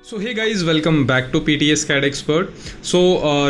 So hey guys welcome back to PTS CAD expert. So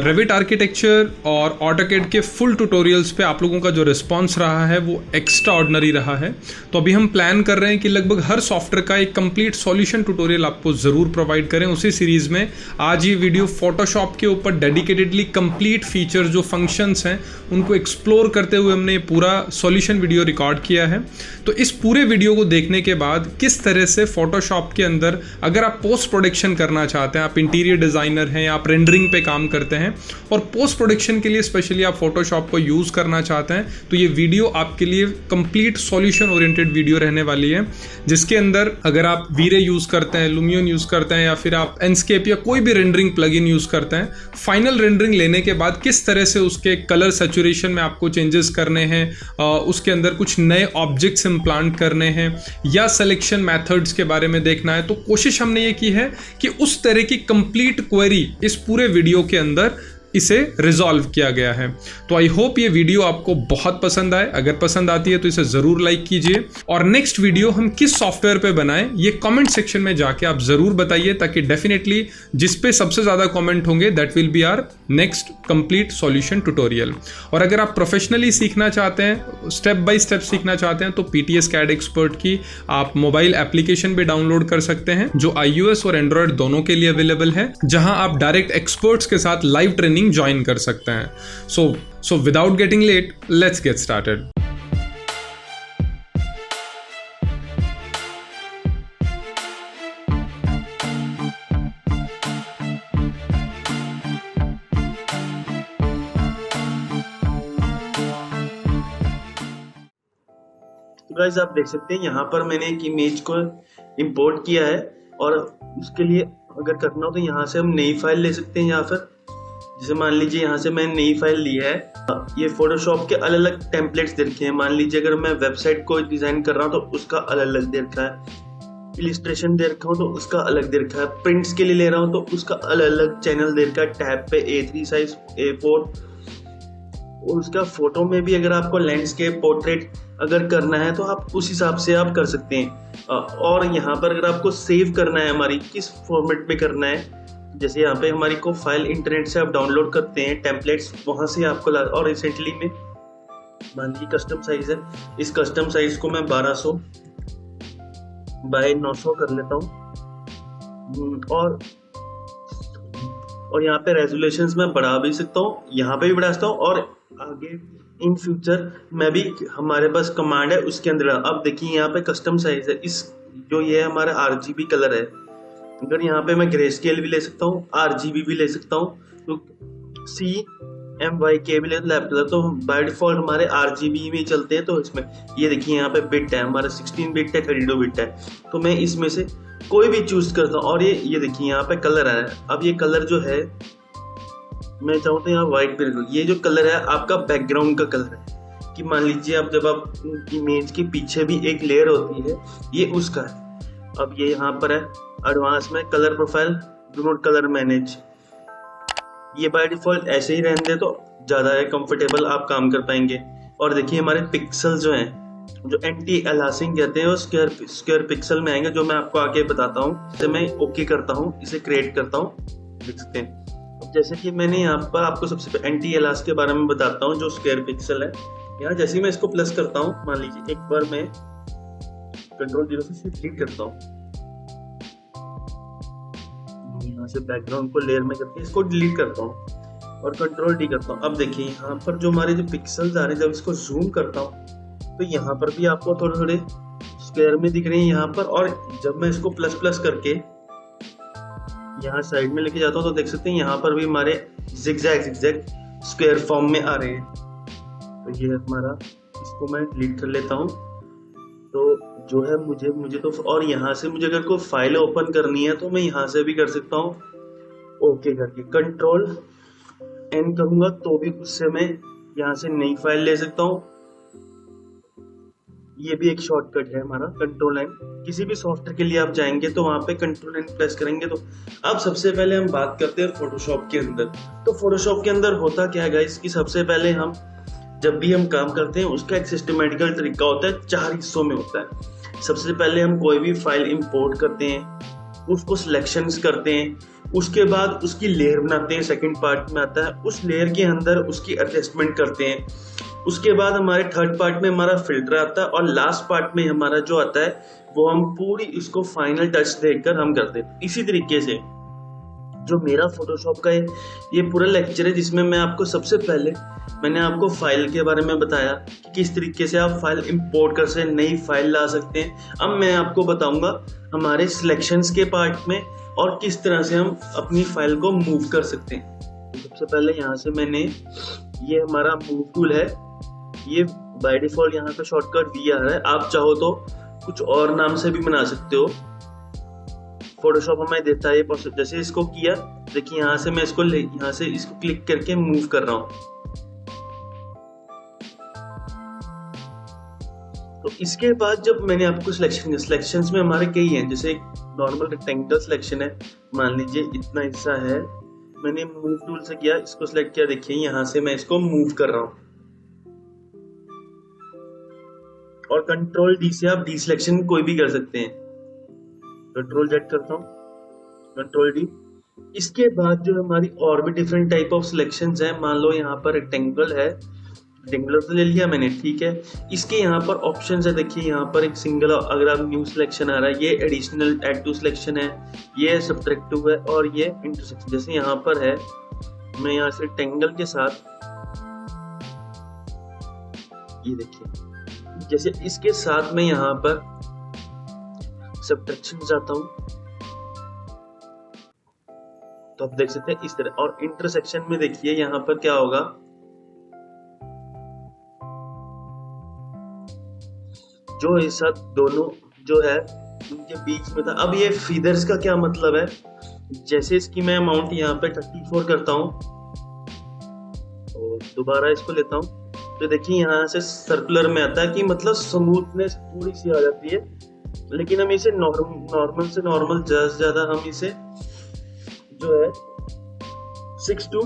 Revit architecture और AutoCAD के full tutorials पे आप लोगों का जो रिस्पांस रहा है वो एक्स्ट्रा ऑर्डिनरी रहा है। तो अभी हम प्लान कर रहे हैं कि लगभग हर सॉफ्टवेयर का एक कंप्लीट सॉल्यूशन ट्यूटोरियल आपको ज़रूर प्रोवाइड करें। उसी सीरीज़ में आज ये वीडियो फोटोशॉप के ऊपर डेडिकेटेडली कंप्लीट फीचर जो फंक्शंस हैं उनको एक्सप्लोर करते हुए हमने पूरा सॉल्यूशन वीडियो रिकॉर्ड किया है। तो इस पूरे वीडियो को देखने के बाद किस तरह से फोटोशॉप के अंदर अगर आप पोस्ट प्रोडक्शन करना चाहते हैं, आप इंटीरियर डिजाइनर हैं या आप रेंडरिंग पे काम करते हैं और पोस्ट प्रोडक्शन के लिए स्पेशली आप फोटोशॉप को यूज करना चाहते हैं, तो ये वीडियो आपके लिए कंप्लीट सॉल्यूशन ओरिएंटेड वीडियो रहने वाली है। जिसके अंदर अगर आप वीरे यूज करते हैं, लुमियन यूज करते हैं या फिर आप एनस्केप या कोई भी रेंडरिंग प्लगइन यूज करते हैं, फाइनल रेंडरिंग लेने के बाद किस तरह से उसके कलर सैचुरेशन में आपको चेंजेस करने हैं, उसके अंदर कुछ नए ऑब्जेक्ट्स इम्प्लांट करने हैं या सिलेक्शन मेथड्स के बारे में देखना है। तो कोशिश हमने ये की है कि उस तरह की कंप्लीट क्वेरी इस पूरे वीडियो के अंदर इसे रिजॉल्व किया गया है। तो आई होप ये वीडियो आपको बहुत पसंद आए। अगर पसंद आती है तो इसे जरूर लाइक कीजिए और नेक्स्ट वीडियो हम किस सॉफ्टवेयर पे बनाएं ये कमेंट सेक्शन में जाके आप जरूर बताइए, ताकि डेफिनेटली जिस पे सबसे ज्यादा कमेंट होंगे that will be our next complete solution tutorial. और अगर आप प्रोफेशनली सीखना चाहते हैं, स्टेप बाय स्टेप सीखना चाहते हैं, तो PTS CAD एक्सपर्ट की आप मोबाइल एप्लीकेशन भी डाउनलोड कर सकते हैं जो iOS और एंड्रॉयड दोनों के लिए अवेलेबल है, जहां आप डायरेक्ट एक्सपर्ट्स के साथ लाइव ट्रेनिंग ज्वाइन कर सकते हैं। So without getting late, let's get started. तो गाइस आप देख सकते हैं यहाँ पर मैंने एक इमेज को इंपोर्ट किया है और उसके लिए अगर करना हो तो यहाँ से हम नई फाइल ले सकते हैं, या फिर जैसे मान लीजिए यहाँ से मैंने नई फाइल ली है। ये फोटोशॉप के अलग अलग टेम्पलेट्स दे रखे हैं। मान लीजिए अगर मैं वेबसाइट को डिजाइन कर रहा हूँ तो उसका अलग अलग दे रखा है, इलिस्ट्रेशन दे रखा हूँ तो उसका अलग दे रखा है, प्रिंट्स के लिए ले रहा हूँ तो उसका अलग अलग चैनल दे रखा है, टैब पे A3 साइज, A4। और उसका फोटो में भी अगर आपको लैंडस्केप, पोर्ट्रेट अगर करना है तो आप उस हिसाब से आप कर सकते हैं। और यहाँ पर अगर आपको सेव करना है, हमारी किस फॉर्मेट में करना है, जैसे यहाँ पे हमारी को फाइल इंटरनेट से आप डाउनलोड करते हैं टेम्पलेट्स, वहाँ से आपको और रिसेंटली में मान लीजिए कस्टम साइज है, इस कस्टम साइज को मैं 1200 बाय 900 कर लेता हूँ। और यहाँ पे रेजोल्यूशंस मैं बढ़ा भी सकता हूँ, यहाँ पे भी बढ़ा सकता हूँ, और आगे इन फ्यूचर मैं भी, हमारे पास कमांड है उसके अंदर। अब देखिए यहाँ पे कस्टम साइज है, इस जो ये हमारा RGB कलर है, अगर यहाँ पे मैं ग्रे स्केल भी ले सकता हूँ, RGB भी ले सकता हूँ, तो CMYK भी ले लैपटॉप, तो बाय डिफॉल्ट हमारे RGB में चलते हैं। तो इसमें ये देखिए यहाँ पे बिट है हमारा 16 बिट है, 32 बिट है, तो मैं इसमें से कोई भी चूज करता हूँ। और ये देखिए यहाँ पे कलर है। अब ये कलर जो है मैं चाहूँ तो यहाँ व्हाइट पे, ये जो कलर है आपका बैकग्राउंड का कलर है, कि मान लीजिए आप जब आप इमेज के पीछे भी एक लेयर होती है, ये उसका है। अब ये यहाँ पर है एडवांस में colour profile, do not colour manage, ये बाय डिफॉल्ट ऐसे ही रहने दे तो ज़्यादा है कंफर्टेबल, आप काम कर पाएंगे। और देखिए हमारे पिक्सल जो हैं, जो एंटी अलियासिंग कहते हैं, वो स्क्वायर पिक्सल में आएंगे, जो मैं आपको आगे बताता हूँ। जैसे मैं ओके करता हूँ, इसे क्रिएट करता हूँ, देख सकते हैं। अब जैसे कि मैंने यहाँ पर आपको सबसे पहले एंटी अलियास के बारे में बताता हूँ, जो स्क्वायर पिक्सल है। यहाँ जैसे ही मैं इसको प्लस करता हूँ, मान लीजिए एक बार मैं Ctrl 0 से डिलीट करता हूँ, यहाँ से बैकग्राउंड को लेयर में करके इसको डिलीट करता हूँ और Ctrl D करता हूँ। अब देखिए यहाँ पर जो हमारे जो पिक्सल्स आ रहे हैं, जब इसको जूम करता हूँ तो यहाँ पर भी आपको थोड़े थोड़े स्क्वायर में दिख रहे हैं यहाँ पर। और जब मैं इसको प्लस प्लस करके यहाँ साइड में लेके जाता हूँ तो देख सकते हैं यहाँ पर भी हमारे जिगजैग स्क्वायर फॉर्म में आ रहे हैं। तो ये हमारा, इसको मैं डिलीट कर लेता हूँ। तो जो है मुझे तो, और यहाँ से मुझे अगर कोई फाइल ओपन करनी है तो मैं यहाँ से भी कर सकता हूँ, ओके करके Ctrl N करूँगा तो भी उससे मैं यहाँ से नई फाइल ले सकता हूँ। ये भी एक शॉर्टकट है हमारा Ctrl N। किसी भी सॉफ्टवेयर के लिए आप जाएंगे तो वहाँ पे Ctrl N प्रेस करेंगे। तो अब सबसे पहले हम बात करते हैं फोटोशॉप के अंदर। तो फोटोशॉप के अंदर होता क्या है गाइस, कि सबसे पहले हम जब भी हम काम करते हैं उसका एक सिस्टमेटिकल तरीका होता है, 4 हिस्सों में होता है। सबसे पहले हम कोई भी फाइल इंपोर्ट करते हैं, उसको सिलेक्शंस करते हैं, उसके बाद उसकी लेयर बनाते हैं, सेकंड पार्ट में आता है, उस लेयर के अंदर उसकी एडजस्टमेंट करते हैं। उसके बाद हमारे थर्ड पार्ट में हमारा फिल्टर आता है और लास्ट पार्ट में हमारा जो आता है वो हम पूरी इसको फाइनल टच देकर हम करते हैं। इसी तरीके से जो मेरा फोटोशॉप का ये पूरा लेक्चर है, जिसमें मैं आपको सबसे पहले मैंने आपको फाइल के बारे में बताया कि किस तरीके से आप फाइल इंपोर्ट कर सकते हैं, नई फाइल ला सकते हैं। अब मैं आपको बताऊंगा हमारे सिलेक्शंस के पार्ट में और किस तरह से हम अपनी फाइल को मूव कर सकते हैं। तो सबसे पहले यहाँ से मैंने ये हमारा मूव टूल है, ये बाय डिफॉल्ट यहाँ पे शॉर्टकट दिया है, आप चाहो तो कुछ और नाम से भी बना सकते हो। फोटोशॉप हमें देता है ये प्रोसेस। जैसे इसको किया, देखिए यहाँ से मैं इसको यहाँ से इसको क्लिक करके मूव कर रहा हूँ। तो इसके बाद जब मैंने आपको सिलेक्शंस में हमारे कई हैं, जैसे एक नॉर्मल रेक्टेंगल सिलेक्शन है, मान लीजिए इतना हिस्सा है, मैंने मूव टूल से किया, इसको सिलेक्ट किया, देखिए यहाँ से मैं इसको मूव कर रहा हूँ और कंट्रोल डी से आप डी सिलेक्शन कोई भी कर सकते हैं। कंट्रोल जेड करता हूँ, कंट्रोल डी। इसके बाद जो हमारी और भी डिफरेंट टाइप ऑफ सिलेक्शंस हैं, मान लो यहाँ पर रेक्टेंगल है, रेक्टेंगुलर तो ले लिया मैंने, ठीक है। इसके यहाँ पर ऑप्शंस है, देखिए यहाँ पर एक सिंगल, अगर आप न्यू सिलेक्शन आ रहा है, ये एडिशनल ऐड टू सिलेक्शन है, ये सब्ट्रैक्टिव है और ये इंटरसेक्शन। जैसे यहाँ पर है, मैं यहाँ से रेक्टेंगल के साथ ये देखिए, जैसे इसके साथ में यहाँ पर सब्ट्रैक्शन जाता हूं तो आप देख सकते हैं इस तरह। और इंटरसेक्शन में देखिए यहाँ पर क्या होगा, जो हिस्सा दोनों जो है उनके बीच में था। अब ये फीदर्स का क्या मतलब है, जैसे इसकी मैं अमाउंट यहाँ पे 34 करता हूँ और दोबारा इसको लेता हूँ, तो देखिए यहाँ से सर्कुलर में आता है कि मतलब स्मूथनेस थोड़ी सी आ जाती है। लेकिन हम इसे नॉर्मल से नॉर्मल ज्यादा से ज्यादा हम इसे जो है 6 to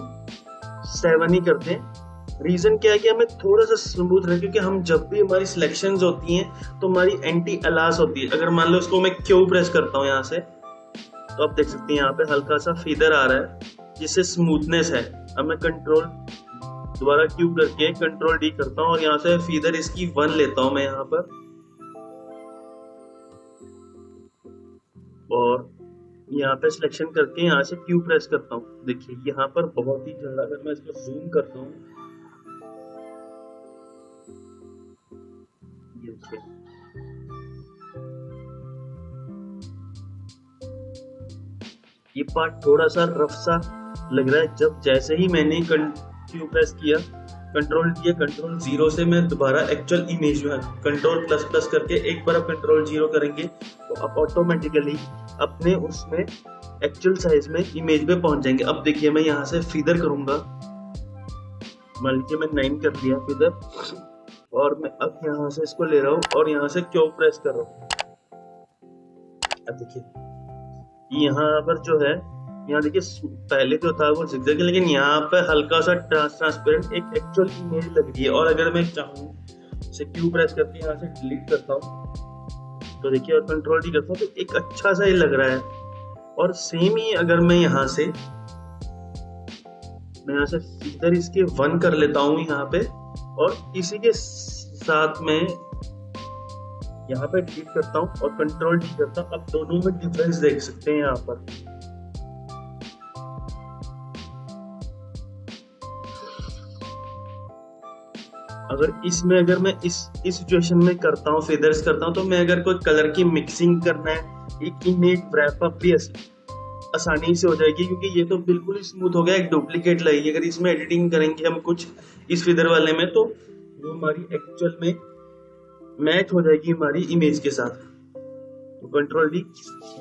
7 ही करते हैं। रीजन क्या है कि हमें थोड़ा सा स्मूथ रहे, क्योंकि हम जब भी हमारी सिलेक्शंस होती हैं तो हमारी एंटी अलास होती है। अगर मान लो इसको मैं क्यू प्रेस करता हूँ यहाँ से, तो आप देख सकते हैं यहाँ पे हल्का सा फीदर आ रहा है जिससे स्मूथनेस है। अब मैं कंट्रोल दोबारा क्यू करके कंट्रोल डी करता हूँ और यहाँ से फीदर इसकी 1 लेता हूँ मैं यहाँ पर, और यहाँ पे सिलेक्शन करके यहाँ से क्यू प्रेस करता हूँ। देखिए यहाँ पर बहुत ही ज्यादा, अगर मैं इसको जूम करता हूँ, ये देखिए ये पार्ट थोड़ा सा रफ सा लग रहा है। जब जैसे ही मैंने क्यू प्रेस किया, कंट्रोल दिया, कंट्रोल 0 से मैं दोबारा एक्चुअल इमेज में कंट्रोल प्लस प्लस करके एक बार कंट्रोल 0 करेंगे तो आप ऑटोमेटिकली अपने उसमें एक्चुअल साइज में इमेज में पहुंच जाएंगे। अब देखिए मैं यहाँ से फीदर करूंगा, मान लीजिए मैं 9 कर लिया फीदर, और मैं अब यहाँ से इसको ले रहा हूँ और यहाँ से क्यू प्रेस कर रहा हूँ। अब देखिए यहाँ पर जो है, यहाँ देखिए पहले जो था वो जिगजैग, लेकिन यहाँ पे हल्का सा ट्रांसपेरेंट एक एक्चुअल इमेज लग रही है। और अगर मैं चाहूँ इसे क्यू प्रेस करके यहाँ से डिलीट करता हूँ तो देखिए, और कंट्रोल डी करता हूँ तो एक अच्छा सा ही लग रहा है। और सेम ही अगर मैं यहाँ से इधर इसके 1 कर लेता हूँ यहाँ पे, और इसी के साथ में यहाँ पे डिलीट करता हूँ और कंट्रोल डी करता हूँ। अब दोनों में डिफरेंस देख सकते हैं यहाँ पर। अगर इसमें अगर मैं इस सिचुएशन में करता हूँ, फेदर्स करता हूँ, तो मैं अगर कोई कलर की मिक्सिंग करना है, एक इमेज रैप अप भी आसानी से हो जाएगी, क्योंकि ये तो बिल्कुल ही स्मूथ हो गया, एक डुप्लीकेट लगेगी। अगर इसमें एडिटिंग करेंगे हम कुछ इस फेदर वाले में, तो वो हमारी एक्चुअल में मैच हो जाएगी हमारी इमेज के साथ। तो कंट्रोल डी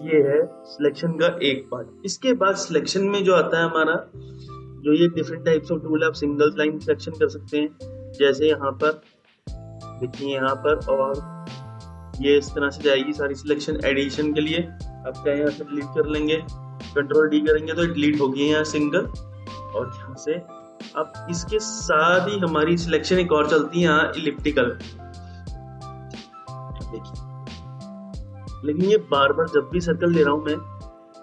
ये है सिलेक्शन का एक पार्ट। इसके बाद सिलेक्शन में जो आता है हमारा, जो ये डिफरेंट टाइप्स ऑफ टूल है, आप सिंगल लाइन सिलेक्शन कर सकते हैं। जैसे यहाँ पर देखिए, यहाँ पर, और ये इस तरह से जाएगी सारी सिलेक्शन एडिशन के लिए। आप चाहे यहाँ से डिलीट कर लेंगे, कंट्रोल डी करेंगे तो डिलीट होगी यहाँ सिंगल, और यहाँ से अब इसके साथ ही हमारी सिलेक्शन एक और चलती है यहाँ इलिप्टिकल। देखिए, लेकिन ये बार बार जब भी सर्कल ले रहा हूं मैं,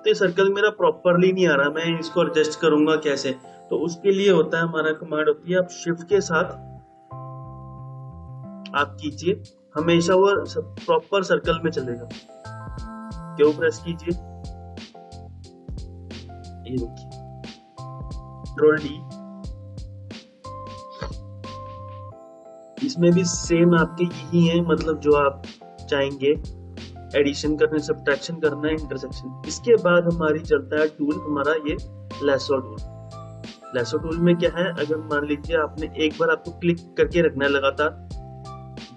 तो ये सर्कल मेरा प्रॉपरली नहीं आ रहा, मैं इसको एडजस्ट करूंगा कैसे? तो उसके लिए होता है हमारा कमांड होती है, आप शिफ्ट के साथ आप कीजिए, हमेशा वो प्रॉपर सर्कल में चलेगा। क्यों प्रेस कीजिए, ये देखिए कंट्रोल डी। इसमें भी सेम आपके यही है, मतलब जो आप चाहेंगे एडिशन करना, सब्ट्रैक्शन करना, इंटरसेक्शन। इसके बाद हमारी चलता है टूल हमारा ये लैसो टूल। लैसो टूल में क्या है, अगर मान लीजिए आपने एक बार आपको क्लिक करके रखना है लगातार,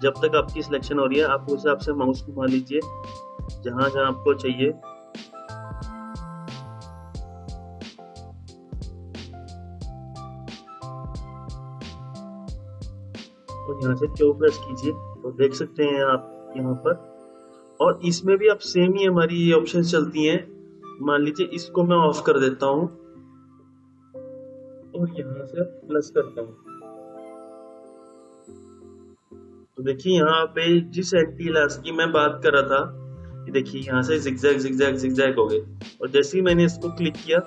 जब तक आपकी सिलेक्शन हो रही है आप उस हिसाब से माउस घुमा लीजिए जहां जहां आपको चाहिए। तो यहाँ से क्यू प्रेस कीजिए तो देख सकते हैं आप यहाँ पर। और इसमें भी आप सेम ही हमारी ये ऑप्शन चलती हैं। मान लीजिए इसको मैं ऑफ कर देता हूँ और यहाँ से प्लस करता हूँ, तो देखिए यहाँ पे जिस एंटी लास की मैं बात कर रहा था, ये देखिए यहाँ से जिगजैग जिगजैग जिगजैग हो गए। और जैसे ही मैंने इसको क्लिक किया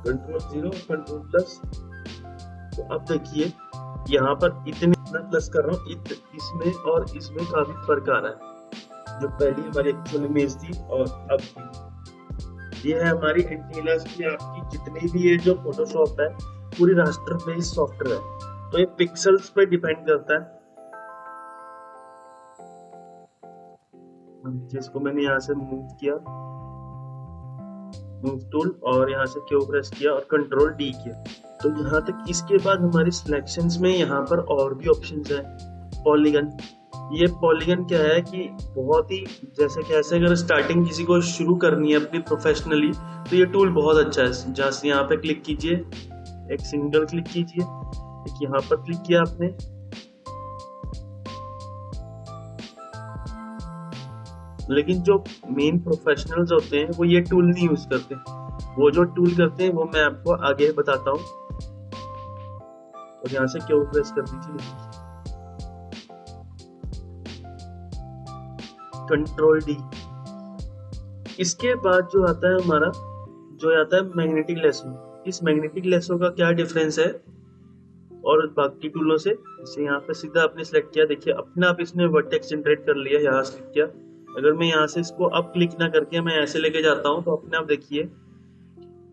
कंट्रोल 0 कंट्रोल प्लस, तो अब देखिए यहाँ पर इतना प्लस कर रहा हूँ, इसमें और इसमें काफी फर्क आ रहा है, जो पहली हमारी एक्चुअल इमेज थी और अब की। ये है हमारी एंटीलास की आपकी जितनी भी ये जो फोटोशॉप है पूरी रास्टर बेस्ड सॉफ्टवेयर है, तो ये पिक्सल्स पे डिपेंड करता है। जिसको मैंने यहाँ से मूव किया, मूव टूल, और यहाँ से क्यू प्रेस किया और कंट्रोल डी किया, तो यहाँ तक। इसके बाद हमारी सिलेक्शंस में यहाँ पर और भी ऑप्शंस हैं। पॉलीगन, ये पॉलीगन क्या है कि बहुत ही जैसे कैसे अगर स्टार्टिंग किसी को शुरू करनी है अपनी प्रोफेशनली, तो ये टूल बहुत अच्छा है। जहाँ से यहाँ पे क्लिक कीजिए, एक सिंगल क्लिक कीजिए, एक यहाँ पर क्लिक किया आपने, लेकिन जो मेन प्रोफेशनल्स होते हैं वो ये टूल नहीं यूज करते। वो जो टूल करते हैं वो मैं आपको आगे बताता हूँ। और यहाँ से क्यू प्रेस कर दीजिए, कंट्रोल डी। इसके बाद जो आता है हमारा, जो आता है मैग्नेटिक लेसो। इस मैग्नेटिक लेसो का क्या डिफरेंस है और बाकी टूलों से? इसे यहाँ पे सीधा आपने सिलेक्ट किया, देखिए अपने आप इसने वर्टेक्स जनरेट कर लिया, यहाँ से किया। अगर मैं यहाँ से इसको अब क्लिक ना करके मैं ऐसे लेके जाता हूँ तो अपने आप देखिए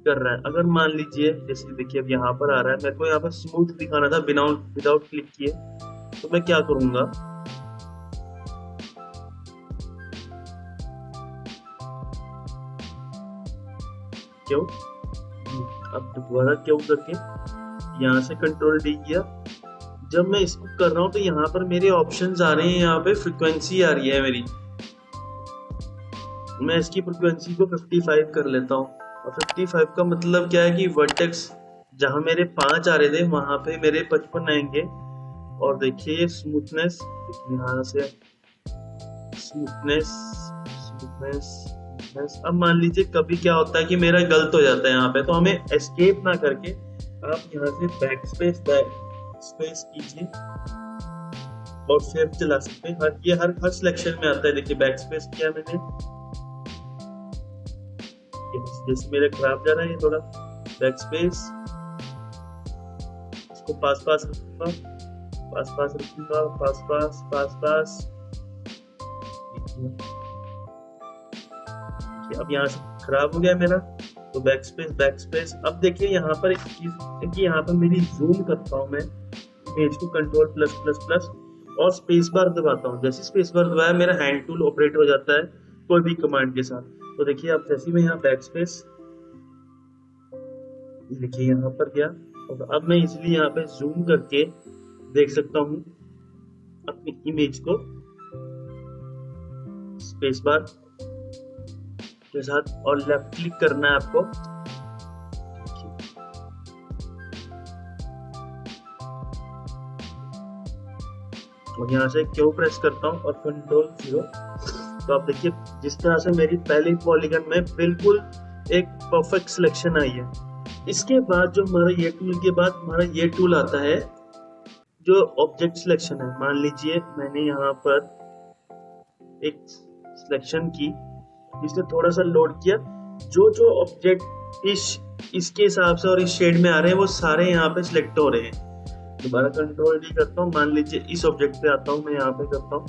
कर रहा है। अगर मान लीजिए जैसे देखिए अब यहाँ पर आ रहा है, मेरे को यहाँ पर स्मूथ दिखाना था विदाउट क्लिक किए, तो मैं क्या करूंगा, क्यों अब दोबारा क्यों करके यहाँ से कंट्रोल डी किया। जब मैं इसको कर रहा हूँ तो यहाँ पर मेरे ऑप्शंस आ रहे हैं, यहाँ पे फ्रीक्वेंसी आ रही है मेरी, मैं इसकी फ्रीक्वेंसी को 55 कर लेता हूँ। और 55 का मतलब क्या है कि वर्टेक्स जहां मेरे 5 आ रहे थे वहां पे मेरे 55 आएंगे। और देखिए स्मूथनेस, यहाँ से स्मूथनेस स्मूथनेस स्मूथनेस। अब मान लीजिए कभी क्या होता है कि मेरा गलत हो जाता है यहाँ पे, तो हमें एस्केप ना करके आप यहाँ से बैक स्पेस कीजिए और फिर चला सकते हैं। ये हर सिलेक्शन में आता है। देखिए बैक स्पेस किया मैंने, जैसे मेरे खराब जा रहा है ये थोड़ा, बैक स्पेस, इसको पास पास रखूंगा, पास पास रखूंगा, पास पास पास पास। अब यहाँ से खराब हो गया मेरा, तो बैक स्पेस। अब देखिए यहाँ पर एक चीज है कि यहाँ पर मेरी जूम करता हूँ मैं इमेज को, कंट्रोल प्लस प्लस प्लस और स्पेस बार दबाता हूँ। जैसे स्पेस बार दबाया मेरा हैंड टूल ऑपरेट हो जाता है कोई भी कमांड के साथ। तो देखिए अब जैसे मैं यहाँ बैक स्पेस, देखिए यहाँ पर गया, और अब मैं इसलिए यहाँ पे जूम करके देख सकता हूँ अपनी इमेज को स्पेस बार के साथ, और लेफ्ट क्लिक करना है आपको। और यहाँ से क्यू प्रेस करता हूँ और कंट्रोल 0, तो आप देखिए जिस तरह से मेरी पहली पॉलीगन में बिल्कुल एक परफेक्ट सिलेक्शन आई है। इसके बाद जो हमारा ये टूल के बाद हमारा ये टूल आता है जो ऑब्जेक्ट सिलेक्शन है। मान लीजिए मैंने यहाँ पर एक सिलेक्शन की इसने थोड़ा सा लोड किया, जो जो ऑब्जेक्ट इसके हिसाब से और इस शेड में आ रहे हैं वो सारे यहाँ पे सिलेक्ट हो रहे हैं। दोबारा कंट्रोल डी करता हूँ, मान लीजिए इस ऑब्जेक्ट पे आता हूँ, मैं यहाँ पे करता हूँ,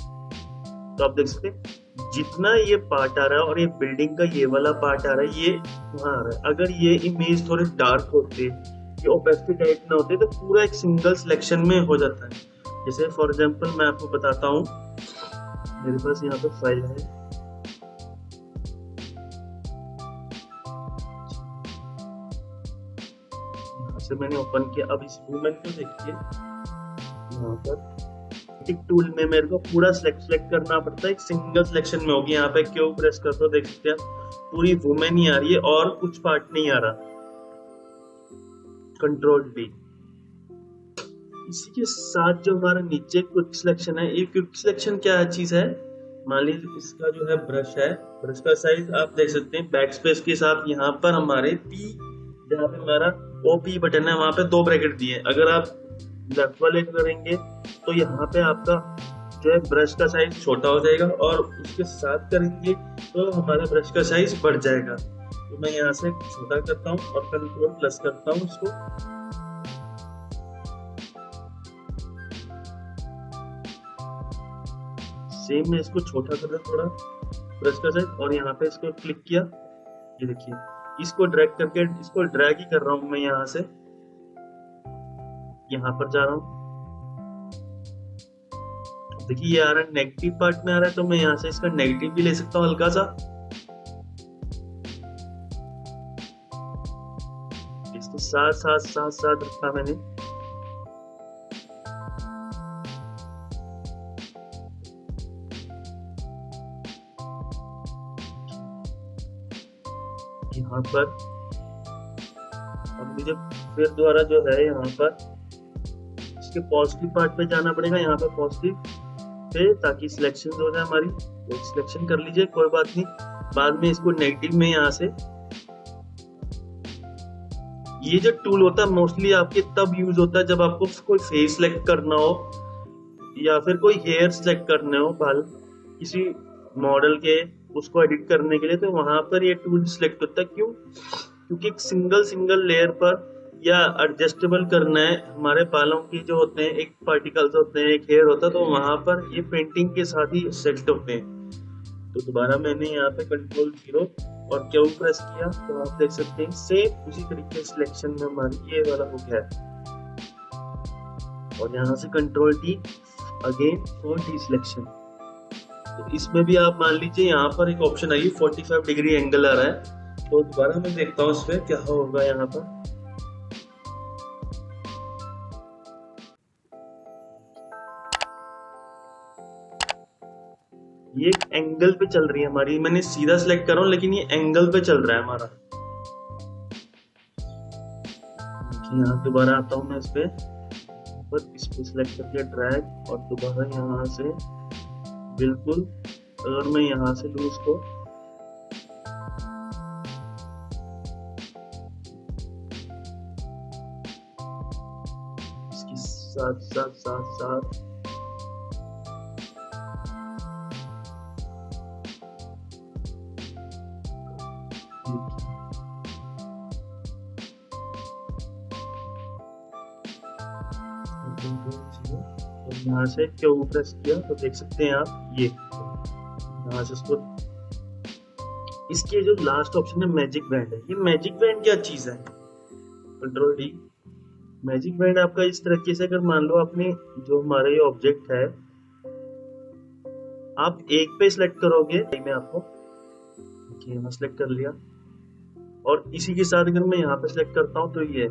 तो आप देख सकते हैं जितना ये पार्ट आ रहा है और ये बिल्डिंग का ये वाला पार्ट आ रहा है, ये वहाँ आ रहा है। अगर ये इमेज थोड़े डार्क होते, ये ओपेसिटी टाइप में होते, तो पूरा एक सिंगल सिलेक्शन में हो जाता है। जैसे फॉर एग्जांपल मैं आपको बताता हूँ, मेरे पास यहाँ पे फाइल है, यहाँ से मैंने ओपन किया। अब इस मूवमेंट को देखिए, यहाँ पर एक टूल में मेरे को पूरा सिलेक्ट करना पड़ता है, एक सिंगल सिलेक्शन में होगी। यहाँ पे क्यों प्रेस करते हो, देख सकते हैं पूरी वुमेन ही आ रही है और कुछ पार्ट नहीं आ रहा। Control D. इसी के साथ जो हमारा नीचे क्विक सिलेक्शन है, ये क्विक सिलेक्शन क्या चीज है, मान लीजिए इसका जो है ब्रश है, ब्रश का साइज आप देख सकते हैं बैक स्पेस के साथ। यहाँ पर हमारे पी, जहाँ पे हमारा ओपी बटन है, वहां पे 2 ब्रैकेट दिए। अगर आप लेफ्ट वाले करेंगे तो यहाँ पे आपका जो है ब्रश का साइज छोटा हो जाएगा, और उसके साथ करेंगे तो हमारा ब्रश का साइज बढ़ जाएगा। तो मैं यहाँ से छोटा करता हूँ और कंट्रोल प्लस करता हूँ उसको, सेम मैं इसको छोटा कर रहा हूँ थोड़ा ब्रश का साइज, और यहाँ पे इसको क्लिक किया, ये देखिए इसको ड्रैग करके, इसको ड्रैग ही कर रहा हूँ मैं, यहाँ से यहाँ पर जा रहा हूँ। देखिए ये आ रहा है नेगेटिव पार्ट में आ रहा है, तो मैं यहाँ से इसका नेगेटिव भी ले सकता हूँ हल्का सा। इसको साथ साथ साथ साथ रखा मैंने। यहाँ पर अब मुझे फिर दोबारा जो है यहाँ पर इसके पॉजिटिव पार्ट पे जाना पड़ेगा, यहाँ पर पॉजिटिव पे, ताकि सिलेक्शन हो जाए हमारी। तो सिलेक्शन कर लीजिए, कोई बात नहीं, बाद में इसको नेगेटिव में यहाँ से। ये जो टूल होता है मोस्टली आपके तब यूज होता है जब आपको कोई फेस सिलेक्ट करना हो या फिर कोई हेयर सिलेक्ट करने हो, बाल किसी मॉडल के, उसको एडिट करने के लिए, तो वहां पर ये टूल सिलेक्ट होता है। क्यों? क्योंकि एक सिंगल लेयर पर या एडजस्टेबल करना है हमारे बालों की जो होते हैं, एक पार्टिकल्स होते हैं, एक हेयर होता है, तो वहां पर ये पेंटिंग के साथ ही सेट होते हैं। तो दोबारा मैंने यहाँ पे कंट्रोल 0 और क्यू प्रेस किया, तो आप देख सकते हैं सेम उसी तरीके सिलेक्शन में हमारी ये वाला हो गया है। और यहाँ से control D again for D selection. तो इसमें भी आप मान लीजिए यहाँ पर एक ऑप्शन आई 45 डिग्री एंगल आ रहा है, तो दोबारा मैं देखता हूँ इसमें क्या होगा। यहाँ पर ये एंगल पे चल रही है हमारी, मैंने सीधा सिलेक्ट कर रहा हूँ लेकिन ये एंगल पे चल रहा है हमारा। यहाँ दोबारा आता हूँ मैं इस पे सिलेक्ट करके ड्रैग, और दोबारा यहाँ से बिल्कुल, अगर मैं यहाँ से लूँ इसको, इसके साथ साथ साथ साथ यहाँ से क्यू प्रेस किया, तो देख सकते हैं आप ये यहाँ से इसको, इसके जो लास्ट ऑप्शन है मैजिक बैंड है। ये मैजिक बैंड क्या चीज है, कंट्रोल डी। मैजिक बैंड आपका इस तरीके से, अगर मान लो अपने जो हमारा ये ऑब्जेक्ट है, आप एक पे सिलेक्ट करोगे, मैं आपको मैं सिलेक्ट कर लिया, और इसी के साथ अगर मैं यहाँ पे सिलेक्ट करता हूँ तो ये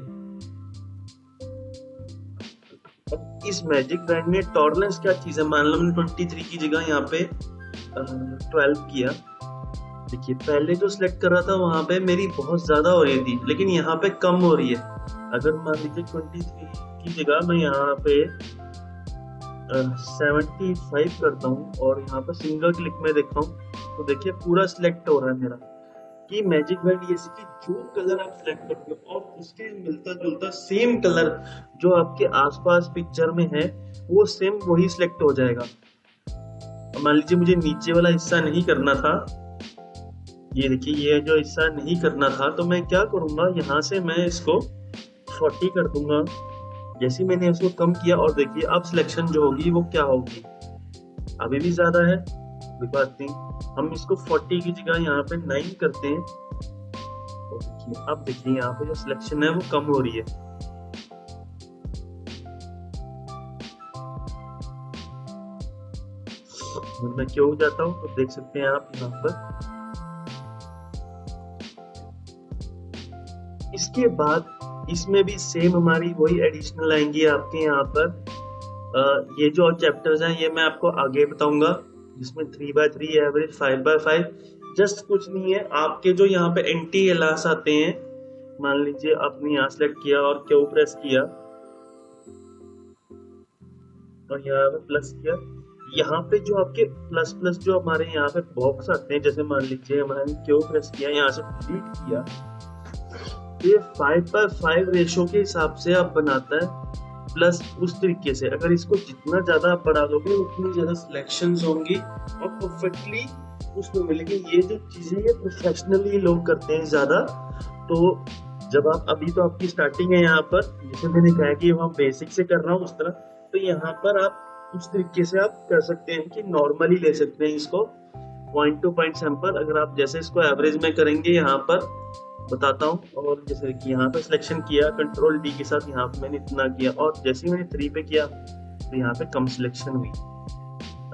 इस मैजिक बैंड में टॉलरेंस क्या चीज है, मान लो मैंने 23 की जगह यहाँ पे 12 किया। देखिए पहले जो सिलेक्ट कर रहा था वहां पे मेरी बहुत ज्यादा हो रही थी, लेकिन यहाँ पे कम हो रही है। अगर मान लीजिए 23 की जगह मैं यहाँ पे 75 करता हूँ और यहाँ पे सिंगल क्लिक में देखता हूँ, तो देखिए पूरा सिलेक्ट हो रहा है मेरा। कि मैजिक बैंड ये कि जो कलर आप सिलेक्ट करते हो और उसके मिलता जुलता सेम कलर जो आपके आसपास पिक्चर में है, वो सेम वही सिलेक्ट हो जाएगा। मान लीजिए मुझे नीचे वाला हिस्सा नहीं करना था, ये देखिए, ये जो हिस्सा नहीं करना था तो मैं क्या करूंगा, यहाँ से मैं इसको 40 कर दूंगा। जैसे ही मैंने इसको कम किया और देखिए अब सिलेक्शन जो होगी वो क्या होगी, अभी भी ज्यादा है, कोई बात नहीं, हम इसको 40 की जगह यहाँ पे 9 करते हैं। और देखिए अब देखिए यहाँ पे जो सिलेक्शन है वो कम हो रही है। मैं क्यों जाता हूँ तो देख सकते हैं आप यहाँ पर। इसके बाद इसमें भी सेम हमारी वही एडिशनल आएंगी आपके यहाँ पर। ये जो और चैप्टर्स हैं ये मैं आपको आगे बताऊंगा, जिसमें 3x3 एवरेज 5x5 जस्ट कुछ नहीं है। आपके जो यहाँ पे एंटी एलास आते हैं, मान लीजिए आपने यहाँ सेलेक्ट किया और क्यू प्रेस किया और यहाँ पे प्लस किया, यहाँ पे जो आपके प्लस प्लस जो हमारे यहाँ पे बॉक्स आते हैं, जैसे मान लीजिए हमारे क्यू प्रेस किया, यहाँ से डिलीट किया, ये 5x5 रेशो के हिसाब से आप बनाता है। प्लस उस तरीके से अगर इसको जितना ज्यादा आप बढ़ा दोगे उतनी ज्यादा सिलेक्शंस होंगी और परफेक्टली उसमें मिलेगी। ये जो चीजें ये प्रोफेशनली लोग करते हैं ज्यादा। तो जब आप अभी तो आपकी स्टार्टिंग है यहाँ पर, जैसे मैंने कहा कि वहाँ बेसिक से कर रहा हूँ उस तरह, तो यहाँ पर आप उस तरीके से आप कर सकते हैं कि नॉर्मली ले सकते हैं इसको, पॉइंट टू पॉइंट सैंपल। अगर आप जैसे इसको एवरेज में करेंगे यहाँ पर बताता हूँ, और जैसे कि यहाँ पे सिलेक्शन किया कंट्रोल डी के साथ, यहाँ पे मैंने इतना किया और जैसे ही मैंने 3 पे किया तो यहाँ पे कम सिलेक्शन हुई।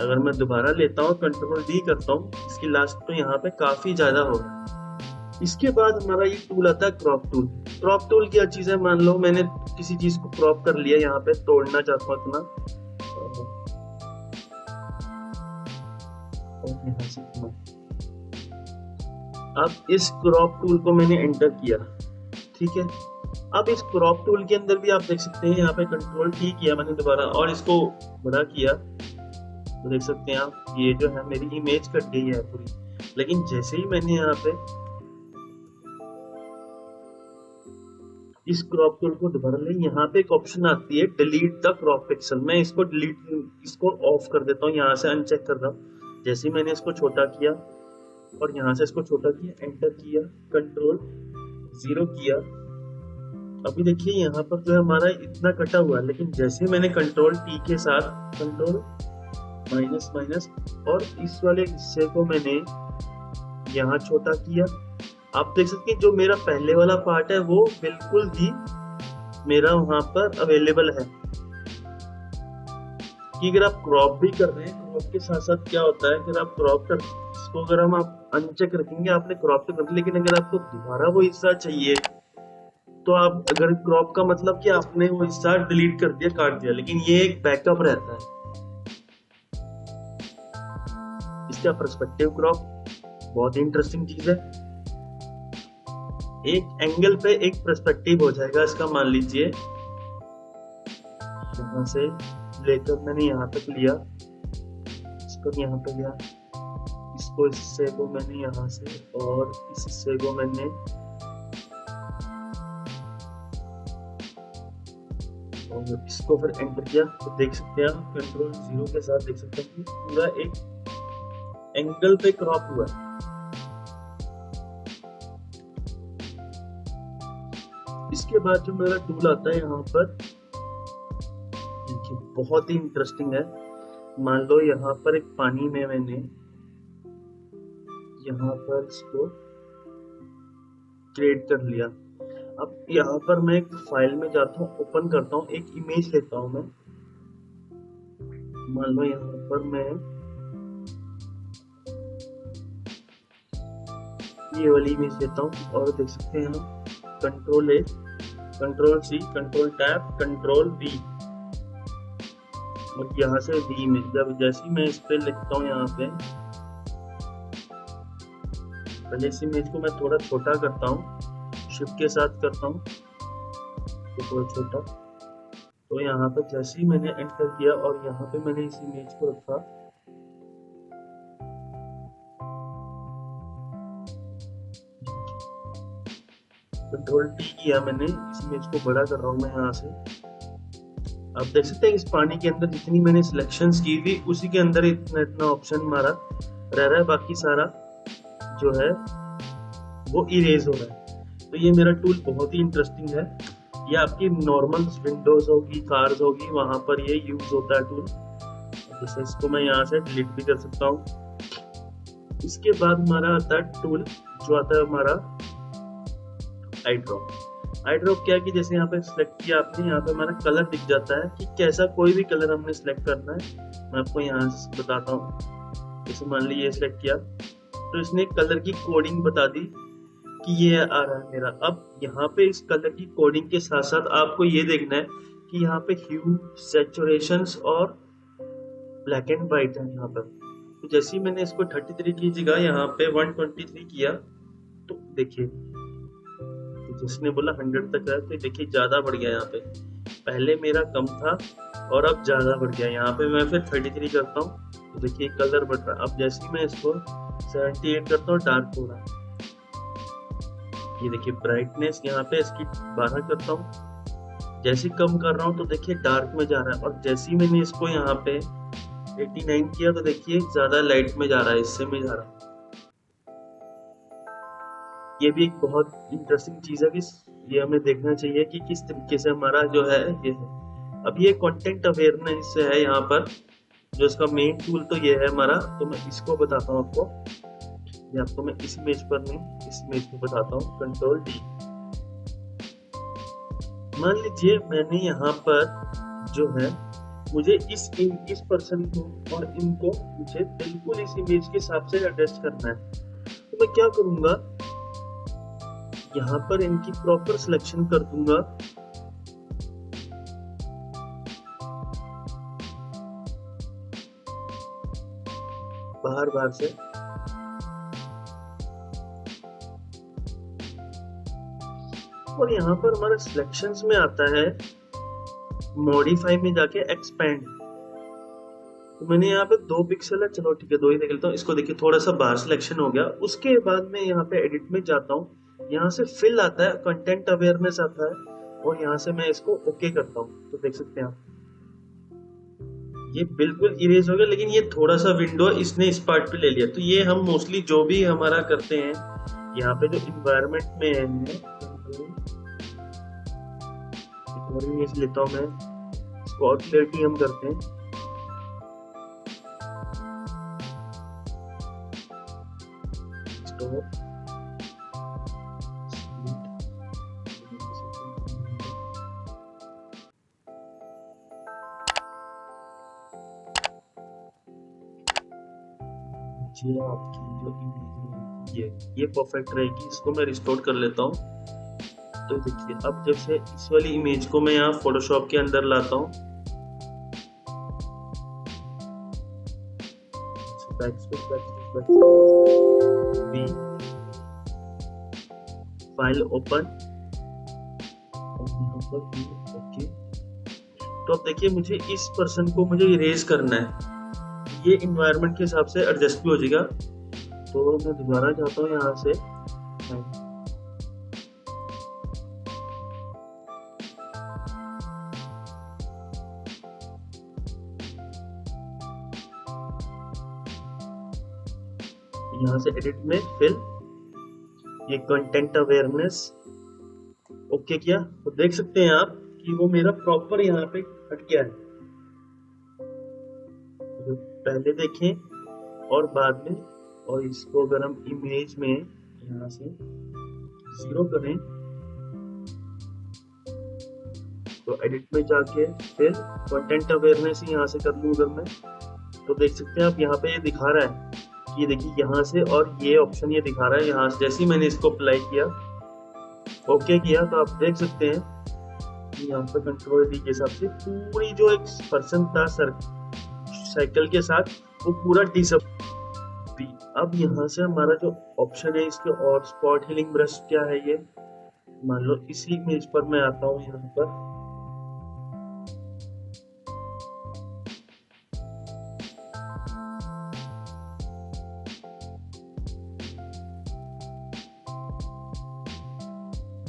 अगर मैं दोबारा लेता हूँ कंट्रोल डी करता हूँ इसकी लास्ट, तो यहाँ पे काफी ज्यादा होगा। इसके बाद हमारा ये टूल आता है क्रॉप टूल। क्रॉप टूल क्या चीज है, मान लो मैंने किसी चीज को क्रॉप कर लिया, यहाँ पे तोड़ना चाहता हूँ इतना, और यहाँ से इतना। अब इस क्रॉप टूल को मैंने एंटर किया, ठीक है। अब इस क्रॉप टूल के अंदर भी आप देख सकते हैं यहाँ पे कंट्रोल टी किया मैंने दोबारा और इसको बड़ा किया, तो देख सकते हैं आप ये जो है मेरी इमेज कट गई है पूरी। लेकिन जैसे ही मैंने यहाँ पे इस क्रॉप टूल को दोबारा ले, यहाँ पे एक ऑप्शन आती है डिलीट द क्रॉप पिक्सल, मैं इसको इसको ऑफ कर देता हूँ, यहाँ से अनचेक कर रहा हूँ। जैसे ही मैंने इसको छोटा किया और यहाँ से इसको छोटा किया, एंटर किया, कंट्रोल 0 किया, अभी देखिए यहाँ पर जो है हमारा इतना कटा हुआ है। लेकिन जैसे मैंने कंट्रोल टी के साथ कंट्रोल माइनस माइनस और इस वाले हिस्से को मैंने यहाँ छोटा किया, आप देख सकते हैं जो मेरा पहले वाला पार्ट है वो बिल्कुल ही मेरा वहां पर अवेलेबल है। कि अगर आप क्रॉप भी कर रहे हैं, क्रॉप के साथ साथ क्या होता है, अगर आप क्रॉप कर इसको अगर हम आप अनचेक रखेंगे, आपने क्रॉप तो कर, लेकिन अगर आपको दोबारा वो हिस्सा चाहिए तो आप अगर क्रॉप का मतलब कि आपने वो हिस्सा डिलीट कर दिया, काट दिया, लेकिन ये एक बैकअप रहता है। इसका पर्सपेक्टिव क्रॉप बहुत ही इंटरेस्टिंग चीज है। एक एंगल पे एक पर्सपेक्टिव हो जाएगा इसका, मान लीजिए यहाँ से लेकर मैंने यहाँ तक लिया, इसको यहाँ पे लिया, इसको इस हिस्से को मैंने यहाँ से और इस हिस्से को मैंने और इसको फिर एंटर किया, तो देख सकते हैं आप कंट्रोल 0 के साथ देख सकते हैं कि पूरा एक एंगल पे क्रॉप हुआ है। इसके बाद जो मेरा टूल आता है यहाँ पर, देखिए बहुत ही इंटरेस्टिंग है। मान लो यहाँ पर एक पानी में मैंने यहाँ पर इसको क्रिएट कर लिया। अब यहाँ पर मैं एक फाइल में जाता हूँ, ओपन करता हूँ, एक इमेज लेता हूँ मैं, मान लो यहाँ पर मैं ये वाली इमेज लेता हूँ और देख सकते हैं हम control A, control C, control tab, control V, और यहाँ से वी में जब जैसे मैं इस पे लिखता हूँ, यहाँ पे पहले इस इमेज को मैं थोड़ा छोटा करता हूँ, शिफ्ट के साथ करता हूँ तो थोड़ा छोटा, तो यहाँ पे जैसे ही मैंने एंटर किया और यहाँ पे मैंने इस इमेज को रखा, कंट्रोल टी किया मैंने, इस इमेज को बड़ा कर रहा हूँ मैं यहाँ से। आप देख सकते हैं इस पानी के अंदर जितनी मैंने सिलेक्शंस की थी उसी के अंदर इतना इतना ऑप्शन हमारा रह रहा है, बाकी सारा जो है वो इरेज हो रहा है। तो ये मेरा टूल बहुत ही इंटरेस्टिंग है। ये आपकी नॉर्मल विंडोज होगी, कार्स होगी, वहां पर ये यूज होता है टूल। जैसे इसको मैं यहाँ से डिलीट भी कर सकता हूँ। इसके बाद हमारा आता है टूल जो आता है हमारा आई ड्रॉप। आई ड्रॉप क्या है कि जैसे यहाँ पे सिलेक्ट किया आपने, यहाँ पे हमारा कलर दिख जाता है कि कैसा कोई भी कलर हमने सिलेक्ट करना है। मैं आपको यहाँ से बताता हूँ। जैसे मान लीजिए ये सिलेक्ट किया तो इसने कलर की कोडिंग बता दी कि ये आ रहा है मेरा। अब यहाँ पे इस कलर की कोडिंग के साथ साथ आपको ये देखना है कि यहाँ पे ह्यू, सैचुरेशंस और ब्लैक एंड व्हाइट है यहाँ पर। तो जैसे ही मैंने इसको 33 की जगह यहाँ पे 123 किया तो देखिए, तो जिसने बोला 100 तक है, तो देखिए ज्यादा बढ़ गया। यहाँ पे पहले मेरा कम था और अब ज्यादा बढ़ गया। यहाँ पे मैं फिर 33 करता हूँ तो देखिए कलर बढ़ रहा है। अब जैसे ही मैं इसको 78 करता हूँ, डार्क हो रहा है। ये देखिए ब्राइटनेस यहाँ पे इसकी 12 करता हूँ, जैसे कम कर रहा हूँ तो देखिए डार्क में जा रहा है। और जैसे ही मैंने इसको यहाँ पे 89 किया तो देखिए ज्यादा लाइट में जा रहा है, इससे में जा रहा है। ये भी एक बहुत इंटरेस्टिंग चीज है कि ये हमें देखना चाहिए कि किस तरीके से हमारा जो है ये है। अब ये कंटेंट अवेयरनेस है यहाँ पर, जो इसका मेन टूल तो ये है हमारा। तो मैं इसको बताता हूँ आपको। ये आपको मैं इस इमेज पर नहीं, इस इमेज को बताता हूँ। Control D. मान लीजिए मैंने यहाँ पर जो है मुझे इस पर्सन को और इनको मुझे बिल्कुल इस इमेज के हिसाब से एडजस्ट करना है। तो मैं क्या करूंगा, यहाँ पर इनकी प्रॉपर सिलेक्शन कर दूंगा। बाहर से और यहाँ पर हमारे सिलेक्शंस में आता है मॉडिफाई में जाके एक्सपेंड। तो मैंने यहाँ पे 2 पिक्सल है, चलो ठीक है 2 ही देख लेता हूँ। इसको देखिए थोड़ा सा बाहर सिलेक्शन हो गया। उसके बाद में यहाँ पे एडिट में जाता हूँ, यहाँ से फिल आता है, कंटेंट अवेयरनेस आता है और यहाँ से मैं इसको ओके करता हूँ। तो देख सकते हैं आप ये बिल्कुल इरेज हो गया, लेकिन ये थोड़ा सा विंडो इसने इस पार्ट पे ले लिया। तो ये हम मोस्टली जो भी हमारा करते हैं यहाँ पे जो इन्वायरमेंट में है, इमेज लेता हूँ मैं, इसको और क्लियरिटी हम करते हैं। ये आपकी जो इमेज ये परफेक्ट रहेगी। इसको मैं रिस्टोर कर लेता हूँ। तो देखिए अब जैसे इस वाली इमेज को मैं यहाँ फोटोशॉप के अंदर लाता हूँ, फाइल ओपन, ओके। तो अब देखिए मुझे इस पर्सन को मुझे इरेज करना है। ये इन्वायरमेंट के हिसाब से एडजस्ट भी हो जाएगा। तो मैं दोबारा जाता हूँ यहाँ से, यहाँ से एडिट में फिल, ये कंटेंट अवेयरनेस ओके किया। तो देख सकते हैं आप कि वो मेरा प्रॉपर यहाँ पे हट गया है। तो पहले देखें और बाद में, और इसको अगर हम इमेज में यहाँ से 0 करें तो एडिट में जाके फिर कंटेंट अवेयरनेस ही यहाँ से कर लूँ अगर मैं, तो देख सकते हैं आप यहाँ पे ये दिखा रहा है। ये देखिए यहाँ से, और ये ऑप्शन ये दिखा रहा है यहाँ से। जैसे ही मैंने इसको अप्लाई किया, ओके किया, तो आप देख सकते हैं कि यहाँ पर कंट्रोल डी के हिसाब से पूरी जो एक पर्सन था साइकिल के साथ, वो पूरा डिसअपीयर। अब यहाँ से हमारा जो ऑप्शन है इसके और स्पॉट हीलिंग ब्रश क्या है, ये मान लो इसी इमेज पर मैं आता हूँ यहाँ पर,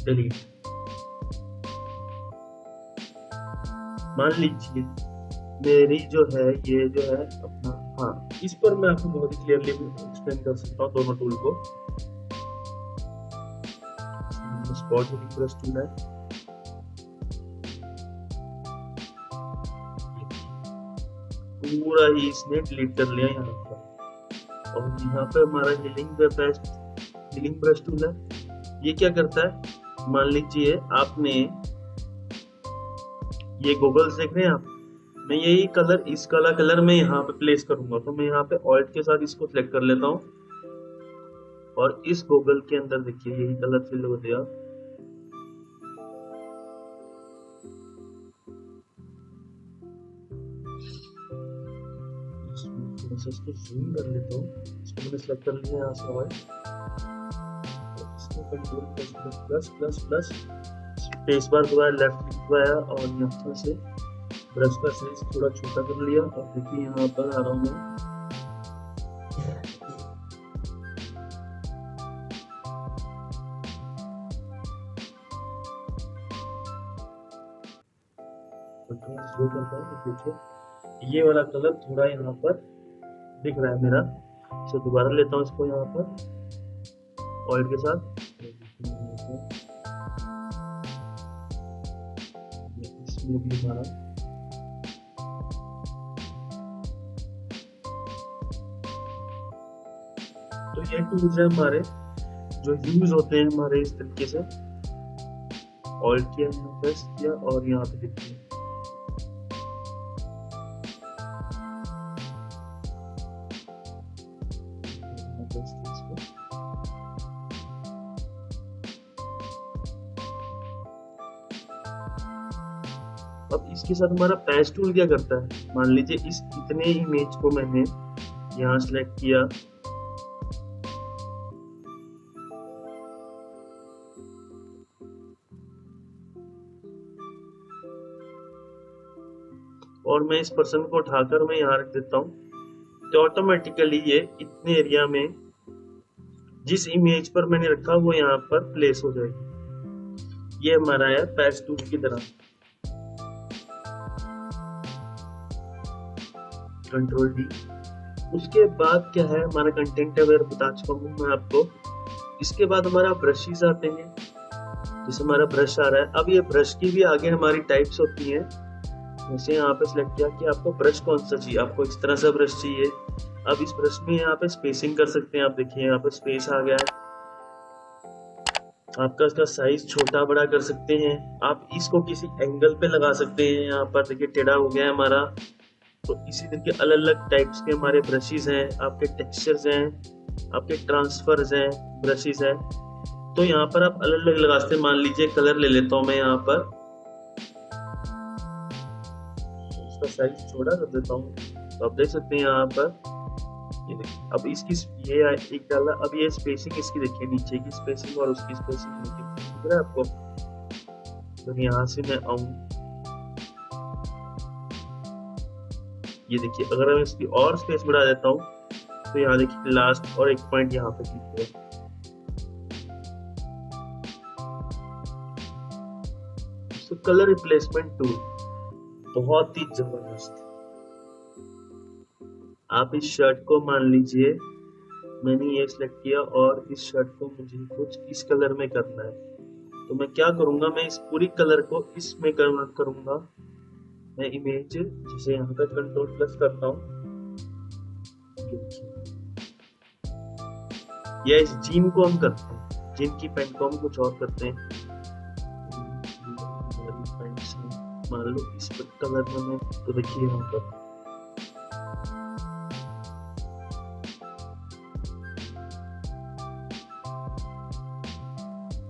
डिलीट। मान लीजिए मेरी जो है ये जो है अपना, हाँ इस पर मैं आपको बहुत ही क्लियरली एक्सप्लेन कर सकता हूँ दोनों टूल को। स्पॉट हीटिंग ब्रश टूल है, पूरा ही इसने डिलीट कर लिया यहाँ पर। और यहाँ पे हमारा हीलिंग ब्रश टूल है। ये क्या करता है, मान लीजिए आपने ये गॉगल्स देख रहे हैं आप, मैं यही कलर इस कलर में यहाँ पे प्लेस करूंगा, तो मैं यहाँ पे ऑल्ट के साथ इसको सिलेक्ट कर लेता हूँ और इस गॉगल के अंदर देखिए यही कलर फिल हो गया। इसको जूम कर लेता हूँ, इसको मैंने सिलेक्ट कर लिया यहाँ से ऑल्ट, इसको control plus plus plus space bar दबाया, लेफ्ट क्लिक दबाया और यहाँ से ब्रश का साइज थोड़ा छोटा कर लिया। और देखिए यहाँ पर आ रहा हूँ मैं, कंट्रोल करता हूँ, देखिए ये वाला कलर थोड़ा यहाँ पर दिख रहा है मेरा। तो दोबारा लेता हूँ इसको यहाँ पर ऑयल के साथ, इसमें भी हमारा तो ये टूल्स है हमारे जो यूज होते हैं हमारे इस तरीके से। ऑयल किया, प्रेस किया और यहाँ पे देखिए अब इसके साथ हमारा पैच टूल क्या करता है, मान लीजिए इस इतने इमेज को मैंने यहाँ सेलेक्ट किया, और मैं इस पर्सन को उठाकर मैं यहाँ रख देता हूँ, तो ऑटोमेटिकली ये इतने एरिया में जिस इमेज पर मैंने रखा वो यहाँ पर प्लेस हो जाएगी। ये हमारा है पैच टूल की तरह। Control D. उसके बाद क्या है, हमारा कंटेंट अवेयर बता चुका हूँ मैं आपको। इसके बाद हमारा ब्रशेस आते हैं, जैसे हमारा ब्रश आ रहा है। अब ये ब्रश की भी आगे हमारी टाइप्स होती हैं। जैसे यहाँ पे सिलेक्ट किया कि आपको ब्रश कौन सा चाहिए, आपको इस तरह से ब्रश चाहिए। अब इस ब्रश में यहाँ पे स्पेसिंग कर सकते हैं, आप देखिए यहाँ पे स्पेस आ गया है। आपका इसका साइज छोटा बड़ा कर सकते हैं, आप इसको किसी एंगल पे लगा सकते हैं। यहाँ पर देखिए टेढ़ा हो गया है हमारा। तो इसी तरह के अलग अलग टाइप्स के हमारे ब्रशेस हैं, आपके टेक्सचर्स हैं, आपके ट्रांसफर्स हैं, ब्रशेस हैं। तो यहाँ पर आप अलग अलग लगा सकते हैं। मान लीजिए कलर ले लेता हूँ मैं यहाँ पर, इसका साइज छोटा कर देता हूँ। तो आप देख सकते हैं यहाँ पर ये देखिए, अब इसकी ये एक डाला। अब ये स्पेसिंग इसकी देखिए, नीचे की स्पेसिंग और उसकी स्पेसिंग दिख रहा है आपको। तो यहाँ से मैं आऊँ, ये देखिए अगर मैं इसकी और स्पेस बढ़ा देता हूँ तो यहाँ देखिए लास्ट और एक पॉइंट यहाँ पे क्लिक किया। तो कलर रिप्लेसमेंट टूल बहुत ही जबरदस्त। आप इस शर्ट को मान लीजिए मैंने ये सिलेक्ट किया और इस शर्ट को मुझे कुछ इस कलर में करना है, तो मैं क्या करूंगा, मैं इस पूरी कलर को इसमें कन्वर्ट करूंगा। मैं इमेज जिसे यहाँ पर कंट्रोल प्लस करता हूँ, या इस जीन को हम करते हैं, जीन की पैंट को हम कुछ और करते हैं। मान लो इस कलर में मैं, तो देखिए यहाँ पर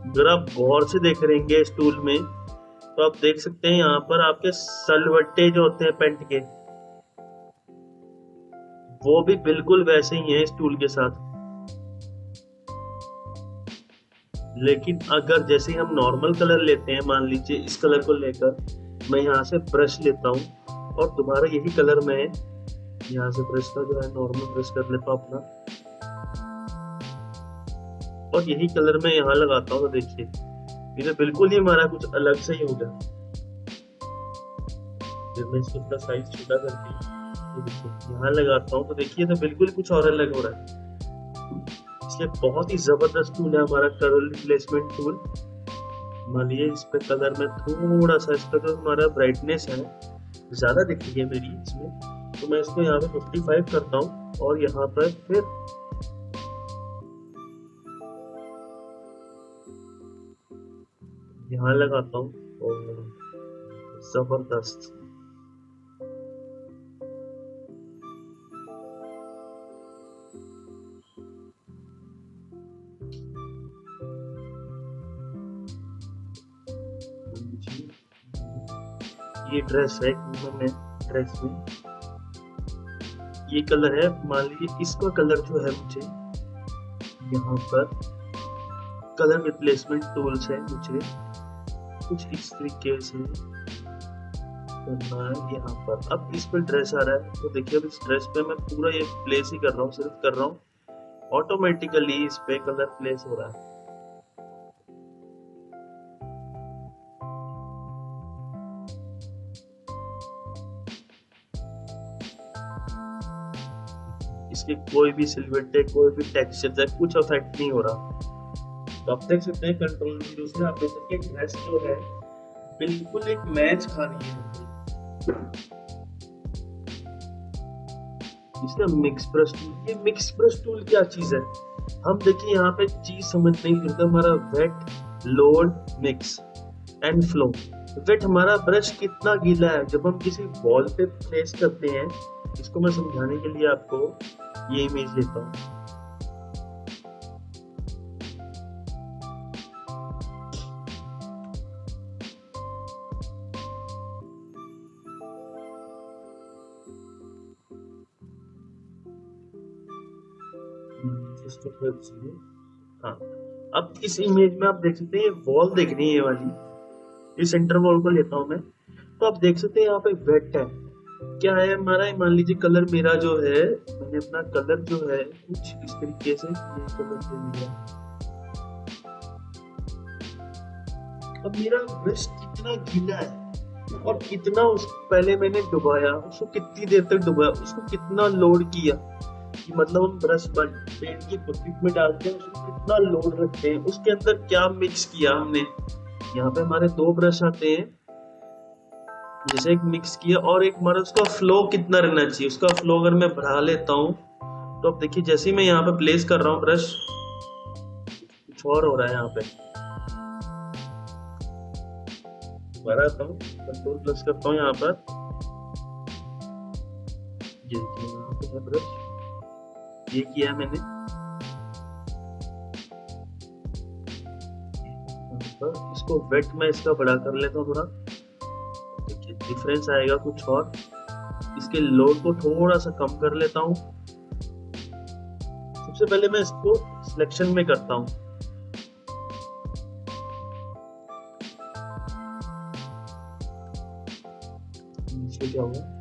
अगर आप गौर से देख रहेंगे इस टूल में, तो आप देख सकते हैं यहाँ पर आपके सलवट्टे जो होते हैं पेंट के, वो भी बिल्कुल वैसे ही हैं इस टूल के साथ। लेकिन अगर जैसे हम नॉर्मल कलर लेते हैं, मान लीजिए इस कलर को लेकर मैं यहाँ से ब्रश लेता हूँ और दोबारा यही कलर मैं यहाँ से ब्रश का जो है नॉर्मल ब्रश कर लेता हूँ अपना, और यही कलर मैं यहाँ लगाता हूँ, तो देखिए ये बिल्कुल ही हमारा कुछ अलग से ही हो गया। फिर मैं इसको थोड़ा साइज छोटा करके यहाँ लगाता हूँ, तो देखिए तो बिल्कुल कुछ और अलग हो रहा है। इसलिए बहुत ही जबरदस्त टूल है हमारा कलर रिप्लेसमेंट टूल। मान लीजिए इस पे कलर में थोड़ा सा, इसका जो हमारा ब्राइटनेस है ज़्यादा दिख रही है मेरी इसमें, तो मैं इसको यहाँ पे 55 करता हूँ और यहाँ पर फिर यहाँ लगाता हूँ और जबरदस्त। ये ड्रेस है, में ड्रेस में ये कलर है, मान लीजिए इसका कलर जो है मुझे यहाँ पर कलर रिप्लेसमेंट टूल्स है, मुझे कुछ इस तरीके से करना है यहाँ पर। अब इस पर ड्रेस आ रहा है, तो देखिए अब इस ड्रेस पे मैं पूरा ये प्लेस ही कर रहा हूँ, सिर्फ कर रहा हूँ, ऑटोमेटिकली इस पे कलर प्लेस हो रहा है। इसके कोई भी सिलवट्टे, कोई भी टेक्सचर, कुछ अफेक्ट नहीं हो रहा। तो आप देख सकते हैं कंट्रोल वीडियो से आप देख सकते हैं ड्रेस जो है बिल्कुल एक मैच खा रही है। इसका मिक्स ब्रश टूल, ये मिक्स ब्रश टूल क्या चीज है, हम देखिए यहाँ पे चीज समझ नहीं करते। हमारा weight, load, mix and flow. Weight हमारा ब्रश कितना गीला है जब हम किसी बॉल पे प्लेस करते हैं, इसको मैं समझाने के लिए आपको ये इमेज लेता हूँ। हाँ, अब इस इमेज में आप देख सकते हैं ये वॉल देख रही है, ये वाली, इस सेंटर वॉल को लेता हूं मैं, तो आप देख सकते हैं यहाँ पे वेट है, क्या है हमारा, मान लीजिए कलर मेरा जो है, मैंने अपना कलर जो है कुछ इस तरीके से ये कलर दे दिया। अब मेरा ब्रश कितना गीला है और कितना पहले मैंने डुबाया, उसको कितनी देर तक डुबाया, उसको कितना लोड किया, कि मतलब हम ब्रश पेंट की बकेट में डालते हैं, उसको कितना लोड रखते हैं, उसके अंदर क्या मिक्स किया हमने। यहाँ पे हमारे दो ब्रश आते हैं, जैसे एक मिक्स किया और एक हमारा उसका फ्लो कितना रहना चाहिए, उसका फ्लो अगर मैं बढ़ा लेता हूँ तो अब देखिए जैसे ही मैं यहाँ पे प्लेस कर रहा हूँ ब्रश, कुछ और हो रहा है यहाँ पे। दोबारा आता हूँ, कंट्रोल प्लस करता हूँ यहाँ पर, ये देखिए यहाँ पे है ब्रश, ये किया मैंने, इसको वेट में इसका बड़ा कर लेता हूँ थोड़ा, देखिए डिफरेंस आएगा कुछ और। इसके लोड को थोड़ा सा कम कर लेता हूँ। सबसे पहले मैं इसको सिलेक्शन में करता हूँ, इसको क्या होगा,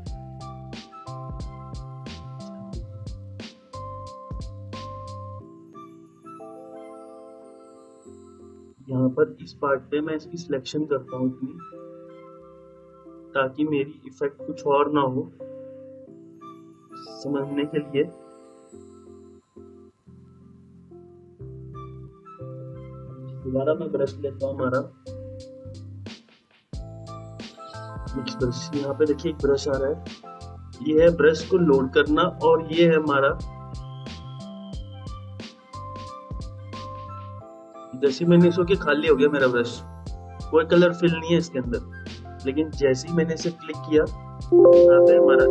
यहाँ पर इस पार्ट पे मैं इसकी सिलेक्शन करता हूँ इतनी, ताकि मेरी इफेक्ट कुछ और ना हो, समझने के लिए। दोबारा मैं ब्रश लेता हूँ, हमारा मिक्स ब्रश, यहाँ पे देखिए एक ब्रश आ रहा है, ये है ब्रश को लोड करना, और ये है हमारा, जैसे मैंने इसको कि खाली हो गया मेरा ब्रश, कोई कलर फिल नहीं है इसके अंदर, लेकिन जैसे ही मैंने इसे क्लिक किया, यहाँ पे हमारा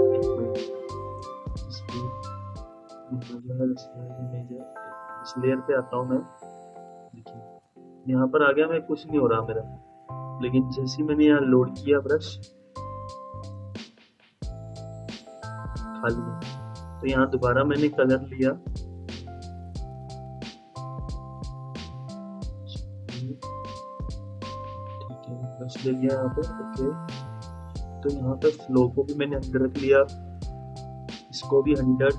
इस लेयर पे आता हूँ मैं, देखिए यहाँ पर आ गया, मैं कुछ नहीं हो रहा मेरा, लेकिन जैसे ही मैंने यहाँ लोड किया ब्रश, खाली है। तो यहाँ दोबारा मैंने कलर लिया, ब्रश ले लिया यहाँ पे, ओके। तो यहाँ पे फ्लो को भी मैंने अंदर रख लिया, इसको भी 100,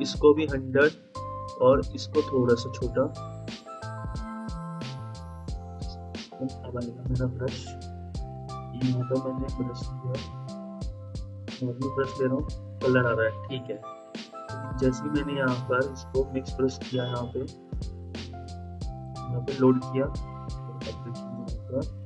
इसको भी 100 और इसको थोड़ा सा छोटा। अब आएगा मेरा ब्रश, यहाँ पे मैंने ब्रश लिया, नॉर्मल ब्रश ले रहा हूँ, कलर आ रहा है, ठीक है। जैसे ही मैंने यहाँ पर इसको मिक्स ब्रश किया, यहाँ पे लोड किया, पर।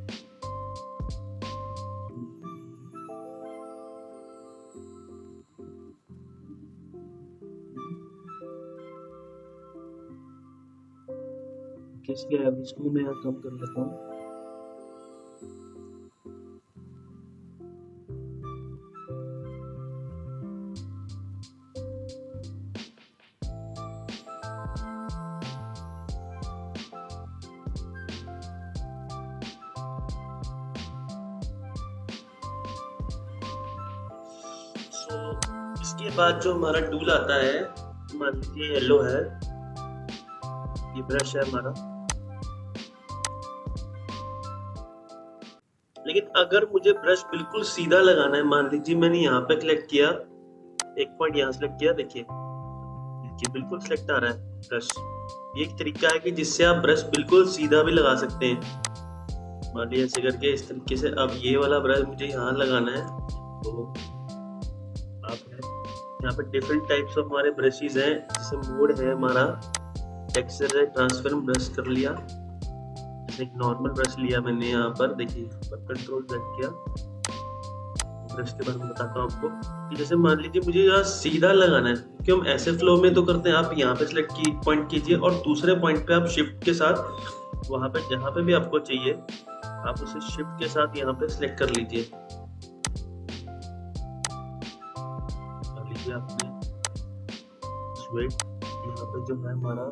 इसके एवरेज को मैं यहाँ कम कर लेता हूँ। इसके बाद जो हमारा टूल आता है, मान लीजिए येलो है, ये ब्रश है हमारा। लेकिन अगर मुझे ब्रश बिल्कुल सीधा लगाना है, मान लीजिए मैंने यहाँ पे क्लिक किया, एक पॉइंट यहाँ सेलेक्ट किया, देखिए बिल्कुल सेलेक्ट आ रहा है ब्रश। ये एक तरीका है कि जिससे आप ब्रश बिल्कुल सीधा भी लगा सकते हैं। मान लीजिए ऐसे करके इस तरीके से। अब ये वाला ब्रश मुझे यहाँ लगाना है, तो आप यहाँ पे डिफरेंट टाइप्स ऑफ हमारे ब्रशेस हैं। जैसे मोड है हमारा, टेक्सचर है, ट्रांसफॉर्म ब्रश कर लिया, जैसे एक नॉर्मल ब्रश लिया मैंने यहाँ पर, देखिए कंट्रोल सेट किया। ब्रश के बारे में बताता हूँ आपको कि जैसे मान लीजिए मुझे यहाँ सीधा लगाना है, क्योंकि हम ऐसे फ्लो में तो करते हैं। आप यहाँ पे सिलेक्ट की पॉइंट कीजिए और दूसरे पॉइंट पे आप शिफ्ट के साथ वहाँ पे जहाँ पे भी आपको चाहिए आप उसे शिफ्ट के साथ यहाँ पे सिलेक्ट कर लीजिए। आपने स्वेट यहाँ पे जो है हमारा,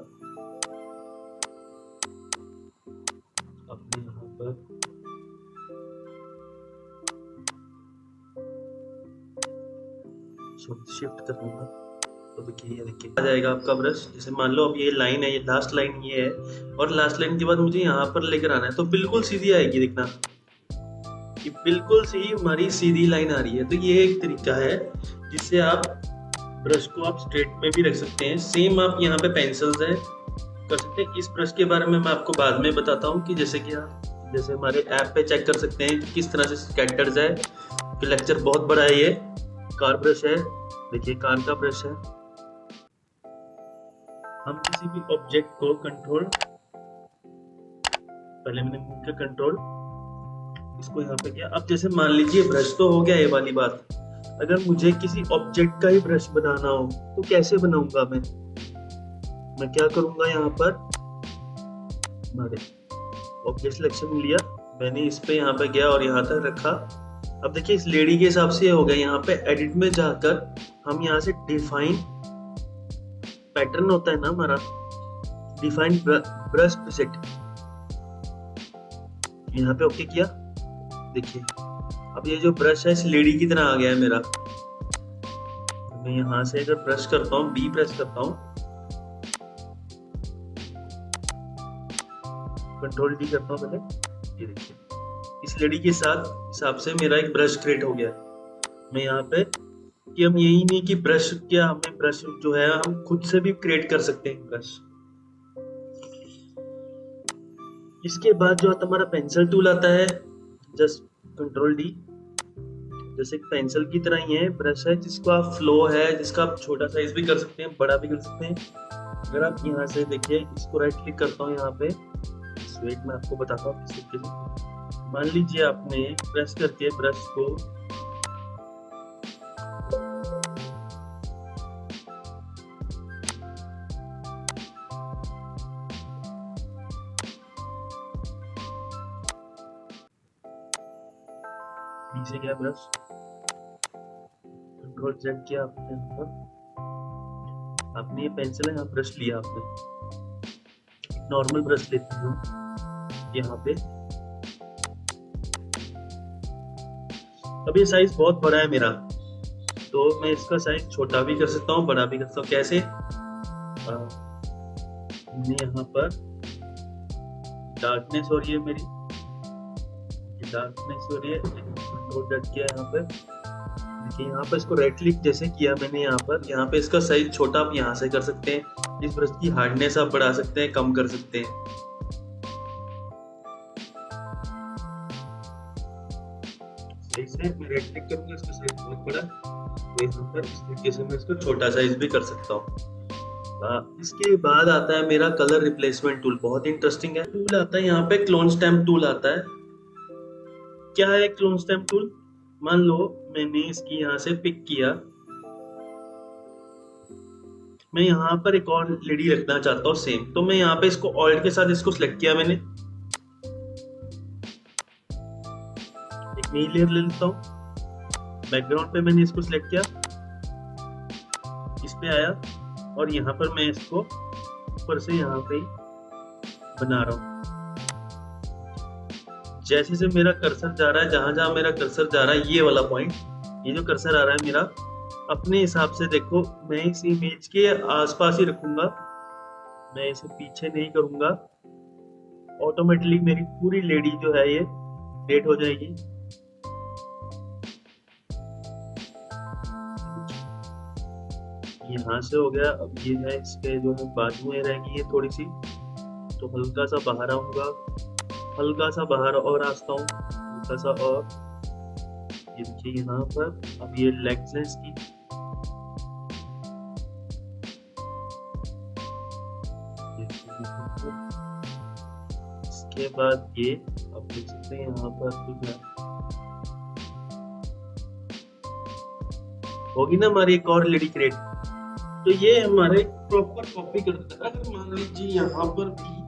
अपने यहाँ पर शिफ्ट कर दूंगा, तो देखिए ये देखिए आ जाएगा आपका ब्रश। जैसे मान लो अब ये लाइन है, ये लास्ट लाइन ये है, और लास्ट लाइन के बाद मुझे यहाँ पर लेकर आना है, तो बिल्कुल सीधी आएगी। देखना कि बिल्कुल सी हमारी सीधी लाइन आ रही है। तो ये एक तरीका है जिससे आप ब्रश को आप स्ट्रेट में भी रख सकते हैं। सेम आप यहाँ पे पेंसिल्स है कर सकते हैं। इस ब्रश के बारे में मैं आपको बाद में बताता हूँ कि जैसे कि आप जैसे हमारे ऐप पे चेक कर सकते हैं कि किस तरह से स्कैटर्स है। कि लेक्चर बहुत बड़ा है। ये कार ब्रश है, देखिए कार का ब्रश है। हम किसी भी ऑब्जेक्ट को कंट्रोल, पहले मैंने मूव का कंट्रोल इसको यहाँ पे किया। अब जैसे मान लीजिए ब्रश तो हो गया ये वाली बात, अगर मुझे किसी ऑब्जेक्ट का ही ब्रश बनाना हो तो कैसे बनाऊंगा मैं क्या करूंगा, यहाँ पर ऑब्जेक्ट सिलेक्शन लिया मैंने, इस पे यहाँ पे गया और यहाँ तक रखा। अब देखिए इस लेडी के हिसाब से हो गया। यहाँ पे एडिट में जाकर हम यहाँ से डिफाइन पैटर्न होता है ना हमारा, डिफाइन ब्रश प्रीसेट, यहाँ पे ओके किया। देखिए अब ये जो ब्रश है इस लेडी की तरह आ गया है मेरा। मैं यहाँ से अगर ब्रश करता हूँ, बी प्रेस करता हूँ, कंट्रोल डी करता हूँ पहले, ये देखिए इस लेडी के साथ हिसाब से मेरा एक ब्रश क्रिएट हो गया। मैं यहाँ पे कि हम यही नहीं कि ब्रश क्या, हमें ब्रश जो है हम खुद से भी क्रिएट कर सकते हैं ब्रश। इसके बाद जो आता हमारा पेंसिल टूल आता है, जस्ट कंट्रोल डी, जैसे पेंसिल की तरह ही है, ब्रश है जिसको आप फ्लो है, जिसका आप छोटा साइज भी कर सकते हैं, बड़ा भी कर सकते हैं। अगर आप यहाँ से देखिए इसको राइट क्लिक करता हूँ यहाँ पे, वेट मैं आपको बताता हूँ किस तरीके से। मान लीजिए आपने प्रेस करके ब्रश को नीचे गया, ब्रश कंट्रोल जेड किया आपने, आपने ये पेंसिल है, यहाँ ब्रश लिया आपने, नॉर्मल ब्रश लेती हूँ यहाँ पे। अब ये साइज बहुत बड़ा है मेरा, तो मैं इसका साइज छोटा भी कर सकता हूँ, बड़ा भी कर सकता हूँ। कैसे? मैंने यहाँ पर डार्कनेस हो रही है, मेरी डार्कनेस हो रही है, कंट्रोल जेड किया यहाँ पे। देखिए यहाँ पर इसको राइट क्लिक जैसे किया मैंने यहाँ पे इसका साइज छोटा आप यहाँ से कर सकते हैं। इस ब्रश की हार्डनेस आप बढ़ा सकते हैं, कम कर सकते हैं। सही से मैं राइट क्लिक करूंगा, इसका साइज बहुत बड़ा, तो यहाँ पर इस तरीके से मैं इसको छोटा साइज भी कर सकता हूँ। इसके बाद आता है मेरा कलर रिप्लेसमेंट टूल, बहुत इंटरेस्टिंग है। टूल आता है यहाँ पे क्लोन स्टैम्प टूल आता है। क्या है क्लोन स्टैम्प टूल? मान लो मैंने इसकी यहाँ से पिक किया, मैं यहाँ पर एक और लेडी रखना चाहता हूँ सेम, तो मैं यहाँ पे इसको ऑल्ट के साथ इसको सिलेक्ट किया मैंने, एक नई लेयर ले लेता हूँ, बैकग्राउंड पे मैंने इसको सिलेक्ट किया, इस पे आया और यहाँ पर मैं इसको ऊपर से यहाँ पे बना रहा हूँ। जैसे से मेरा कर्सर जा रहा है, जहां जहां मेरा कर्सर जा रहा है, ये वाला पॉइंट, ये जो कर्सर आ रहा है मेरा, अपने हिसाब से देखो मैं इस इमेज के आसपास ही रखूंगा, मैं इसे पीछे नहीं करूंगा। ऑटोमेटिकली मेरी पूरी लेडी जो है ये क्रिएट हो जाएगी। यहाँ से हो गया। अब ये है इसके जो है बाजुएं रहेगी ये थोड़ी सी, तो हल्का सा बाहर आऊंगा, हल्का सा बाहर और आता हूँ, हल्का सा और, ये देखिए यहाँ पर। अब ये लेग्स है इसकी, इसके बाद ये अब देख सकते हैं यहाँ पर कुछ है, होगी ना हमारी एक और लेडी क्रिएट। तो ये हमारे प्रॉपर कॉपी कर देता है। अगर मान लीजिए यहाँ पर भी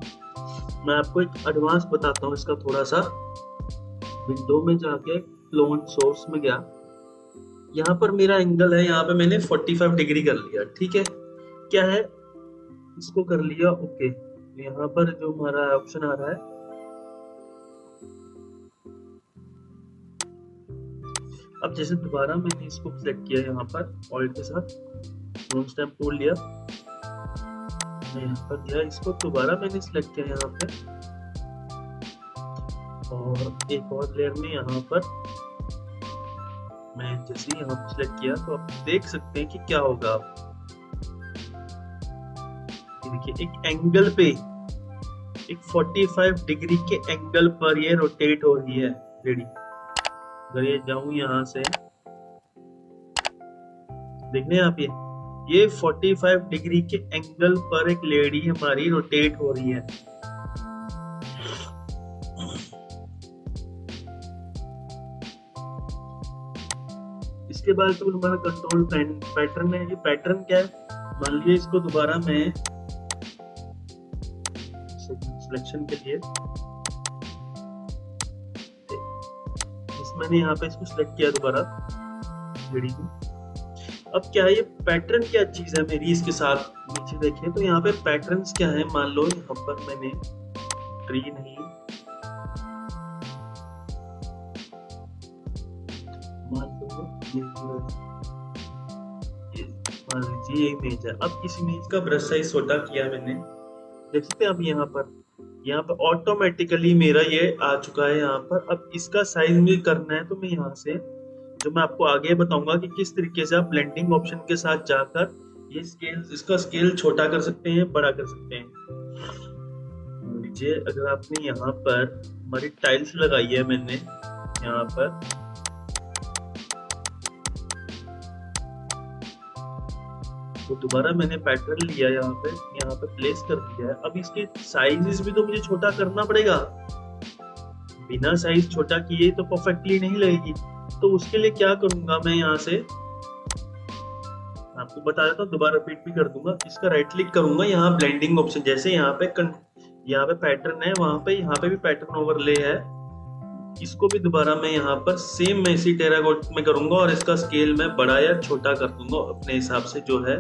मैं आपको एक एडवांस बताता हूँ इसका थोड़ा सा, विंडो में जाके क्लोन सोर्स में गया, यहाँ पर मेरा एंगल है, यहाँ पे मैंने 45 डिग्री कर लिया, ठीक है, क्या है इसको कर लिया ओके। यहाँ पर जो हमारा ऑप्शन आ रहा है, अब जैसे दोबारा मैंने इसको सिलेक्ट किया यहाँ पर ऑल्ट के साथ, क्लोन स्टैम्प टूल लिया, मैं यहाँ पर दिया, इसको दोबारा मैंने सिलेक्ट किया यहाँ पे, और एक और लेयर में यहाँ पर मैं जैसे यहाँ पर सिलेक्ट किया, तो आप देख सकते हैं कि क्या होगा। देखिए एक एंगल पे, एक 45 डिग्री के एंगल पर ये रोटेट हो रही है लेडी। अगर ये जाऊं यहाँ से, देखने आप ये 45 डिग्री के एंगल पर एक लेडी हमारी रोटेट हो रही है। इसके बाद तो हमारा कंट्रोल पैटर्न है। ये पैटर्न क्या है, मान लीजिए इसको दोबारा मैं सिलेक्शन के लिए मैंने यहाँ पे इसको सिलेक्ट किया दोबारा लेडी को। अब क्या है, ये पैटर्न क्या चीज है मेरी इसके साथ, नीचे देखिए तो यहाँ पे पैटर्न्स क्या है। मान लो यहाँ पर मैंने ट्री नहीं, मान लीजिए ये इमेज है। अब इस इमेज का ब्रश साइज छोटा किया मैंने, देख सकते हैं अब यहाँ पर ऑटोमेटिकली मेरा ये आ चुका है यहाँ पर। अब इसका साइज मुझे करना है, तो मैं यहाँ से जो मैं आपको आगे बताऊंगा कि किस तरीके से आप ब्लेंडिंग ऑप्शन के साथ जाकर ये स्केल, इसका स्केल छोटा कर सकते हैं, बड़ा कर सकते हैं। लीजिए अगर आपने यहाँ पर हमारी टाइल्स लगाई है मैंने यहाँ पर, तो दोबारा मैंने पैटर्न लिया यहाँ पे प्लेस कर दिया है। अब इसके साइजेस भी तो मुझे छोटा करना पड़ेगा, बिना साइज छोटा किए तो परफेक्टली नहीं लगेगी। तो उसके लिए क्या करूंगा, मैं यहाँ से आपको बता देता हूँ, दोबारा रिपीट भी कर दूंगा। इसका राइट क्लिक करूंगा, यहाँ ब्लेंडिंग ऑप्शन, जैसे यहाँ पे पैटर्न है, वहां पे यहाँ पे भी पैटर्न ओवरले है, इसको भी दोबारा मैं यहाँ पर सेम मैं इसी टेराकोट में करूंगा और इसका स्केल मैं बड़ा या छोटा कर दूंगा अपने हिसाब से जो है,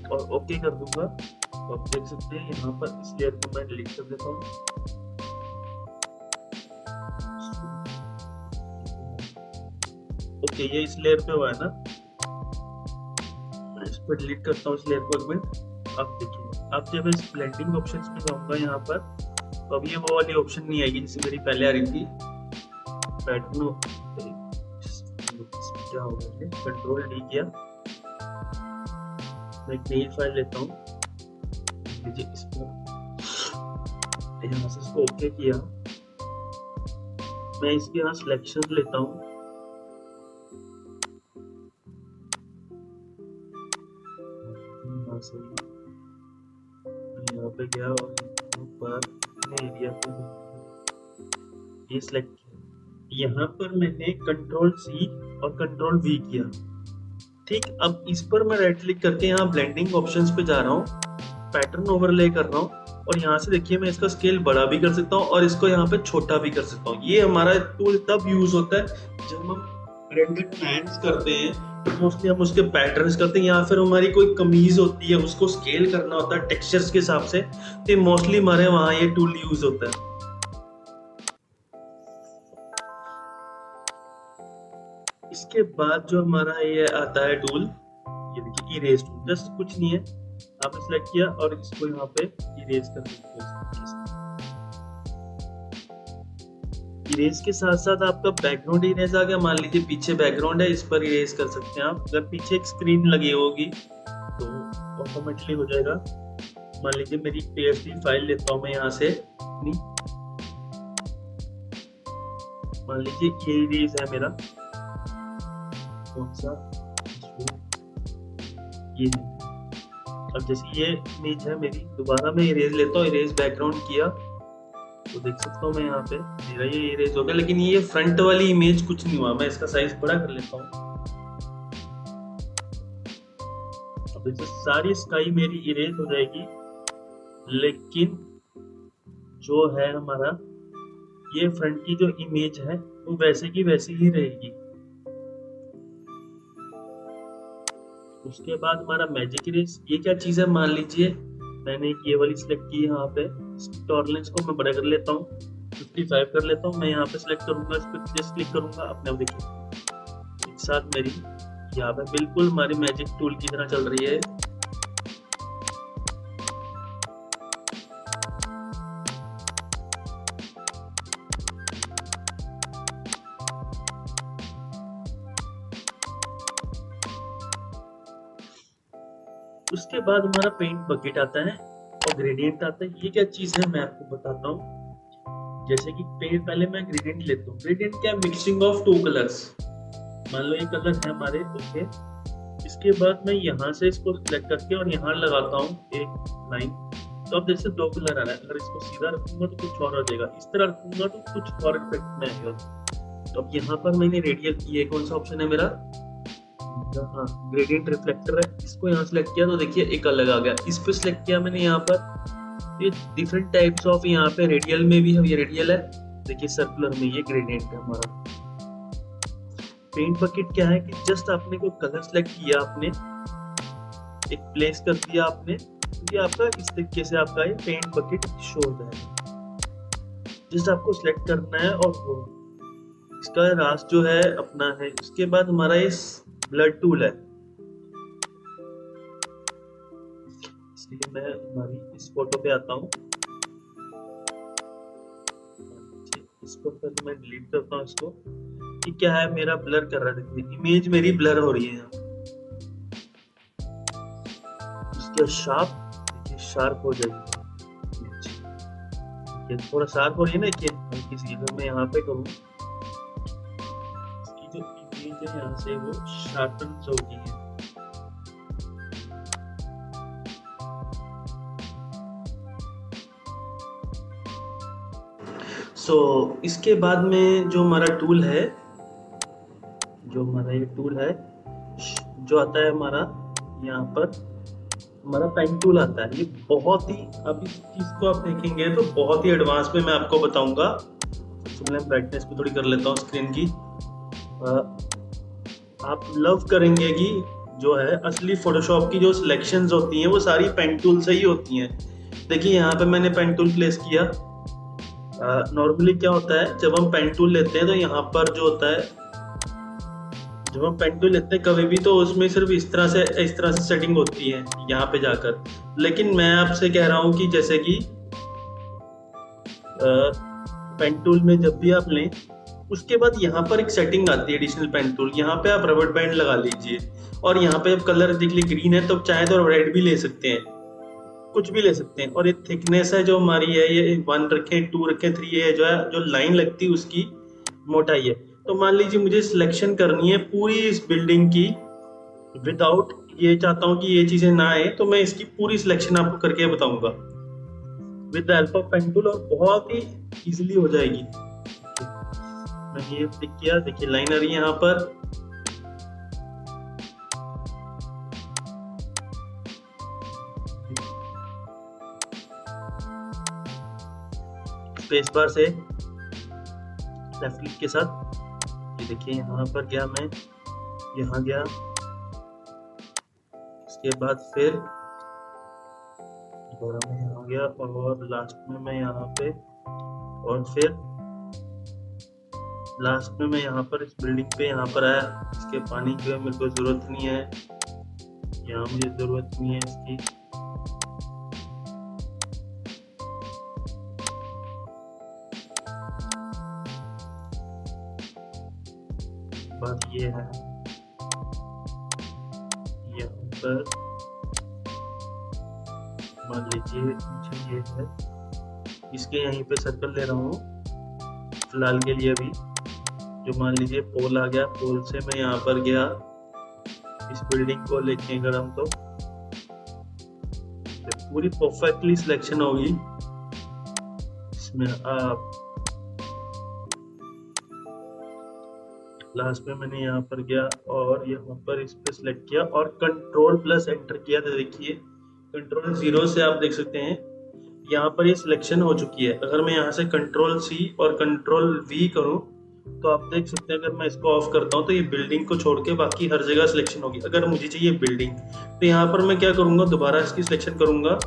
और ओके कर दूंगा। तो आप देख सकते हैं यहाँ पर इस लेयर को मैं डिलीट कर देता हूँ। ओके, ये इस लेयर पे हुआ है ना, मैं इस पर डिलीट करता हूँ इस लेयर को एक मिनट। अब देखिए, अब जब मैं इस ब्लेंडिंग ऑप्शंस में जाऊंगा यहाँ पर, तो अब ये वो वाली ऑप्शन नहीं आएगी जिससे मेरी पहले आ रही थी पैटर्न। क्या होगा, कंट्रोल डी किया, मैं एक नई फाइल लेता हूँ, इसको यहाँ से इसको ओके किया, मैं इसके यहाँ सिलेक्शन लेता हूँ, यहाँ पे गया और यहाँ पर एरिया पे ये सिलेक्ट किया। यहाँ पर मैंने कंट्रोल सी और कंट्रोल वी किया। ठीक, अब इस पर मैं राइट क्लिक करके यहाँ ब्लेंडिंग ऑप्शंस पे जा रहा हूँ, पैटर्न ओवरले कर रहा हूँ और यहाँ से देखिए मैं इसका स्केल बड़ा भी कर सकता हूँ और इसको यहाँ पे छोटा भी कर सकता हूँ। ये हमारा टूल तब यूज होता है जब हम रेंडर प्लान्स करते हैं, तो मोस्टली हम उसके पैटर्न्स करते हैं या फिर हमारी कोई कमीज होती है उसको स्केल करना होता है टेक्सचर्स के हिसाब से, तो मोस्टली हमारे वहाँ ये टूल यूज होता है। इसके बाद जो हमारा ये आता है टूल, ये देखिए इरेज टूल, जस्ट कुछ नहीं है, आपने सेलेक्ट किया और इसको यहाँ पे इरेज कर सकते हो। इरेज के साथ साथ आपका बैकग्राउंड इरेज आ गया। मान लीजिए पीछे बैकग्राउंड है, इस पर इरेज कर सकते हैं आप। अगर पीछे एक स्क्रीन लगी होगी तो ऑटोमेटिकली हो जाएगा। मान लीजिए मेरी पीएसडी फाइल लेता हूँ मैं यहाँ से अपनी, मान लीजिए ये इरेज है मेरा, कौन सा ये है। अब जैसे ये इमेज है मेरी, दोबारा मैं इरेज लेता हूँ, इरेज बैकग्राउंड किया तो देख सकता हूँ मैं यहाँ पे मेरा ये इरेज हो गया, लेकिन ये फ्रंट वाली इमेज कुछ नहीं हुआ। मैं इसका साइज बड़ा कर लेता हूँ। अब जैसे सारी स्काई मेरी इरेज हो जाएगी, लेकिन जो है हमारा ये फ्रंट की जो इमेज है वो वैसे की वैसी ही रहेगी। उसके बाद हमारा मैजिक इरेज, ये क्या चीज है, मान लीजिए मैंने ये वाली सिलेक्ट की, यहाँ पे टॉलरेंस को मैं बड़ा कर लेता हूँ, 55 कर लेता हूँ। मैं यहाँ पे सिलेक्ट करूंगा, इस पर जस्ट क्लिक करूंगा, अपने आप देखिए एक साथ मेरी यहाँ पे बिल्कुल हमारी मैजिक टूल की तरह चल रही है। उसके बाद हमारा पेंट बकेट आता है और ग्रेडियंट आता है। ये क्या चीज है मैं आपको बताता हूँ। जैसे कि पेंट, पहले मैं ग्रेडियंट लेता हूँ। ग्रेडियंट क्या है, मिक्सिंग ऑफ टू कलर्स। मान लो ये कलर है हमारे, ओके। इसके बाद मैं यहाँ से इसको सिलेक्ट करके और यहाँ लगाता हूँ एक लाइन, तो अब जैसे दो कलर आ रहा है। अगर इसको सीधा रखूंगा तो कुछ और हो जाएगा, इस तरह रखूंगा तो कुछ और इफेक्ट में आएगा। तो अब यहाँ पर मैंने रेडियल, ये कौन सा ऑप्शन है मेरा, हाँ ग्रेडियंट रिफ्लेक्टर है, इसको यहाँ सेलेक्ट किया तो देखिए एक अलग आ गया। इस पे सिलेक्ट किया मैंने यहाँ पर, ये डिफरेंट टाइप्स ऑफ, यहाँ पे रेडियल में भी है, ये रेडियल है, देखिए सर्कुलर में ये ग्रेडियंट है हमारा। पेंट बकेट क्या है कि जस्ट आपने कोई कलर सेलेक्ट किया, आपने एक प्लेस कर दिया आपने, क्योंकि आपका इस तरीके से आपका ये पेंट बकेट शो हो जाएगा। जस्ट आपको सिलेक्ट करना है और वो इसका रास जो है अपना है। उसके बाद हमारा ये ब्लड टूल है, इसलिए मैं हमारी इस फोटो पे आता हूँ। इसको पहले मैं डिलीट करता हूँ इसको, कि क्या है मेरा ब्लर कर रहा है, देखिए इमेज मेरी ब्लर हो रही है यहाँ। उसके शार्प, देखिए शार्प हो जाएगी, ये थोड़ा शार्प हो रही है ना, कि हल्की सी, अगर मैं यहाँ पे करूँ इसकी जो इमेज है यहाँ से वो शार्पन होगी है। इसके बाद में जो हमारा टूल है, जो हमारा ये टूल है जो आता है हमारा यहाँ पर, हमारा पेन टूल आता है। ये बहुत ही, अब इस चीज को आप देखेंगे तो बहुत ही एडवांस में मैं आपको बताऊंगा। सबसे मैं ब्राइटनेस पे थोड़ी कर लेता हूँ स्क्रीन की। आप लव करेंगे कि जो है असली फोटोशॉप की जो सिलेक्शंस होती हैं वो सारी पेन टूल से ही होती हैं। देखिए यहाँ पे मैंने पेन टूल प्लेस किया। नॉर्मली क्या होता है, जब हम पेन टूल लेते हैं तो यहाँ पर जो होता है, जब हम पेन टूल लेते हैं कभी भी तो उसमें सिर्फ इस तरह से सेटिंग होती है यहाँ पे जाकर। लेकिन मैं आपसे कह रहा हूँ कि जैसे कि पेन टूल में जब भी आप लें उसके बाद यहाँ पर एक सेटिंग आती है एडिशनल पेन टूल, यहाँ पे आप रबर बैंड लगा लीजिए और यहाँ पे अब कलर देख लीजिए ग्रीन है तो चाहे तो रेड भी ले सकते हैं, कुछ भी ले सकते हैं। और ये थिकनेस है जो हमारी है, ये 1 रखें 2 रखें 3 है, जो है जो लाइन लगती है उसकी मोटाई है। तो मान लीजिए मुझे सिलेक्शन करनी है पूरी इस बिल्डिंग की विदाउट, ये चाहता हूँ कि ये चीजें ना आए, तो मैं इसकी पूरी सिलेक्शन आपको करके बताऊंगा with the help of pen tool और बहुत ही इजीली हो जाएगी। मैंने ये टिक किया, देखिए लाइन आ रही है यहाँ पर। स्पेस बार से लेफ्ट क्लिक के साथ ये देखिए यहाँ पर गया मैं, यहाँ गया, इसके बाद फिर दोबारा मैं यहाँ गया और लास्ट में मैं यहाँ पे, और फिर लास्ट में मैं यहाँ पर इस बिल्डिंग पे यहाँ पर आया। इसके पानी की मेरे को जरूरत नहीं है, यहाँ मुझे जरूरत नहीं है इसकी। बात ये है यहाँ पर मान लीजिए मुझे ये है, इसके यहीं पे सर्कल ले रहा हूँ फिलहाल के लिए अभी। जो मान लीजिए पोल आ गया, पोल से मैं यहाँ पर गया, इस बिल्डिंग को लेके अगर हम तो पूरी परफेक्टली सिलेक्शन होगी इसमें। आप लास्ट में मैंने यहाँ पर गया और यहाँ पर इस पे सिलेक्ट किया और कंट्रोल प्लस एंटर किया, तो देखिए कंट्रोल 0 से आप देख सकते हैं यहाँ पर ये सिलेक्शन हो चुकी है। अगर मैं यहाँ से कंट्रोल C और कंट्रोल V करूँ तो आप देख सकते हैं, अगर मैं इसको ऑफ करता हूँ तो ये बिल्डिंग को छोड़ के बाकी हर जगह सिलेक्शन होगी। अगर मुझे चाहिए बिल्डिंग तो यहाँ पर मैं क्या करूंगा, दोबारा इसकी सिलेक्शन करूंगा।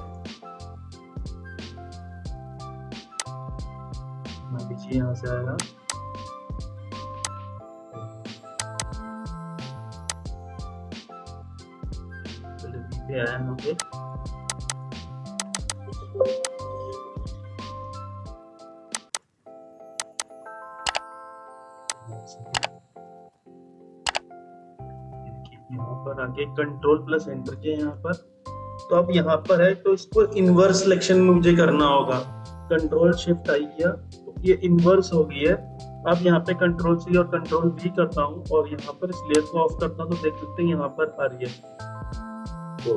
यहाँ से आएगा, पे आया यहाँ पे, यहाँ पर आके कंट्रोल प्लस एंटर किया यहाँ पर। तो अब यहाँ पर है तो इसको इनवर्स सिलेक्शन में मुझे करना होगा। कंट्रोल शिफ्ट आई किया तो ये इनवर्स हो गई है। अब यहाँ पे कंट्रोल C और कंट्रोल V करता हूँ और यहाँ पर इस लेयर को ऑफ करता हूँ तो देख सकते हैं यहाँ पर आ रही है। तो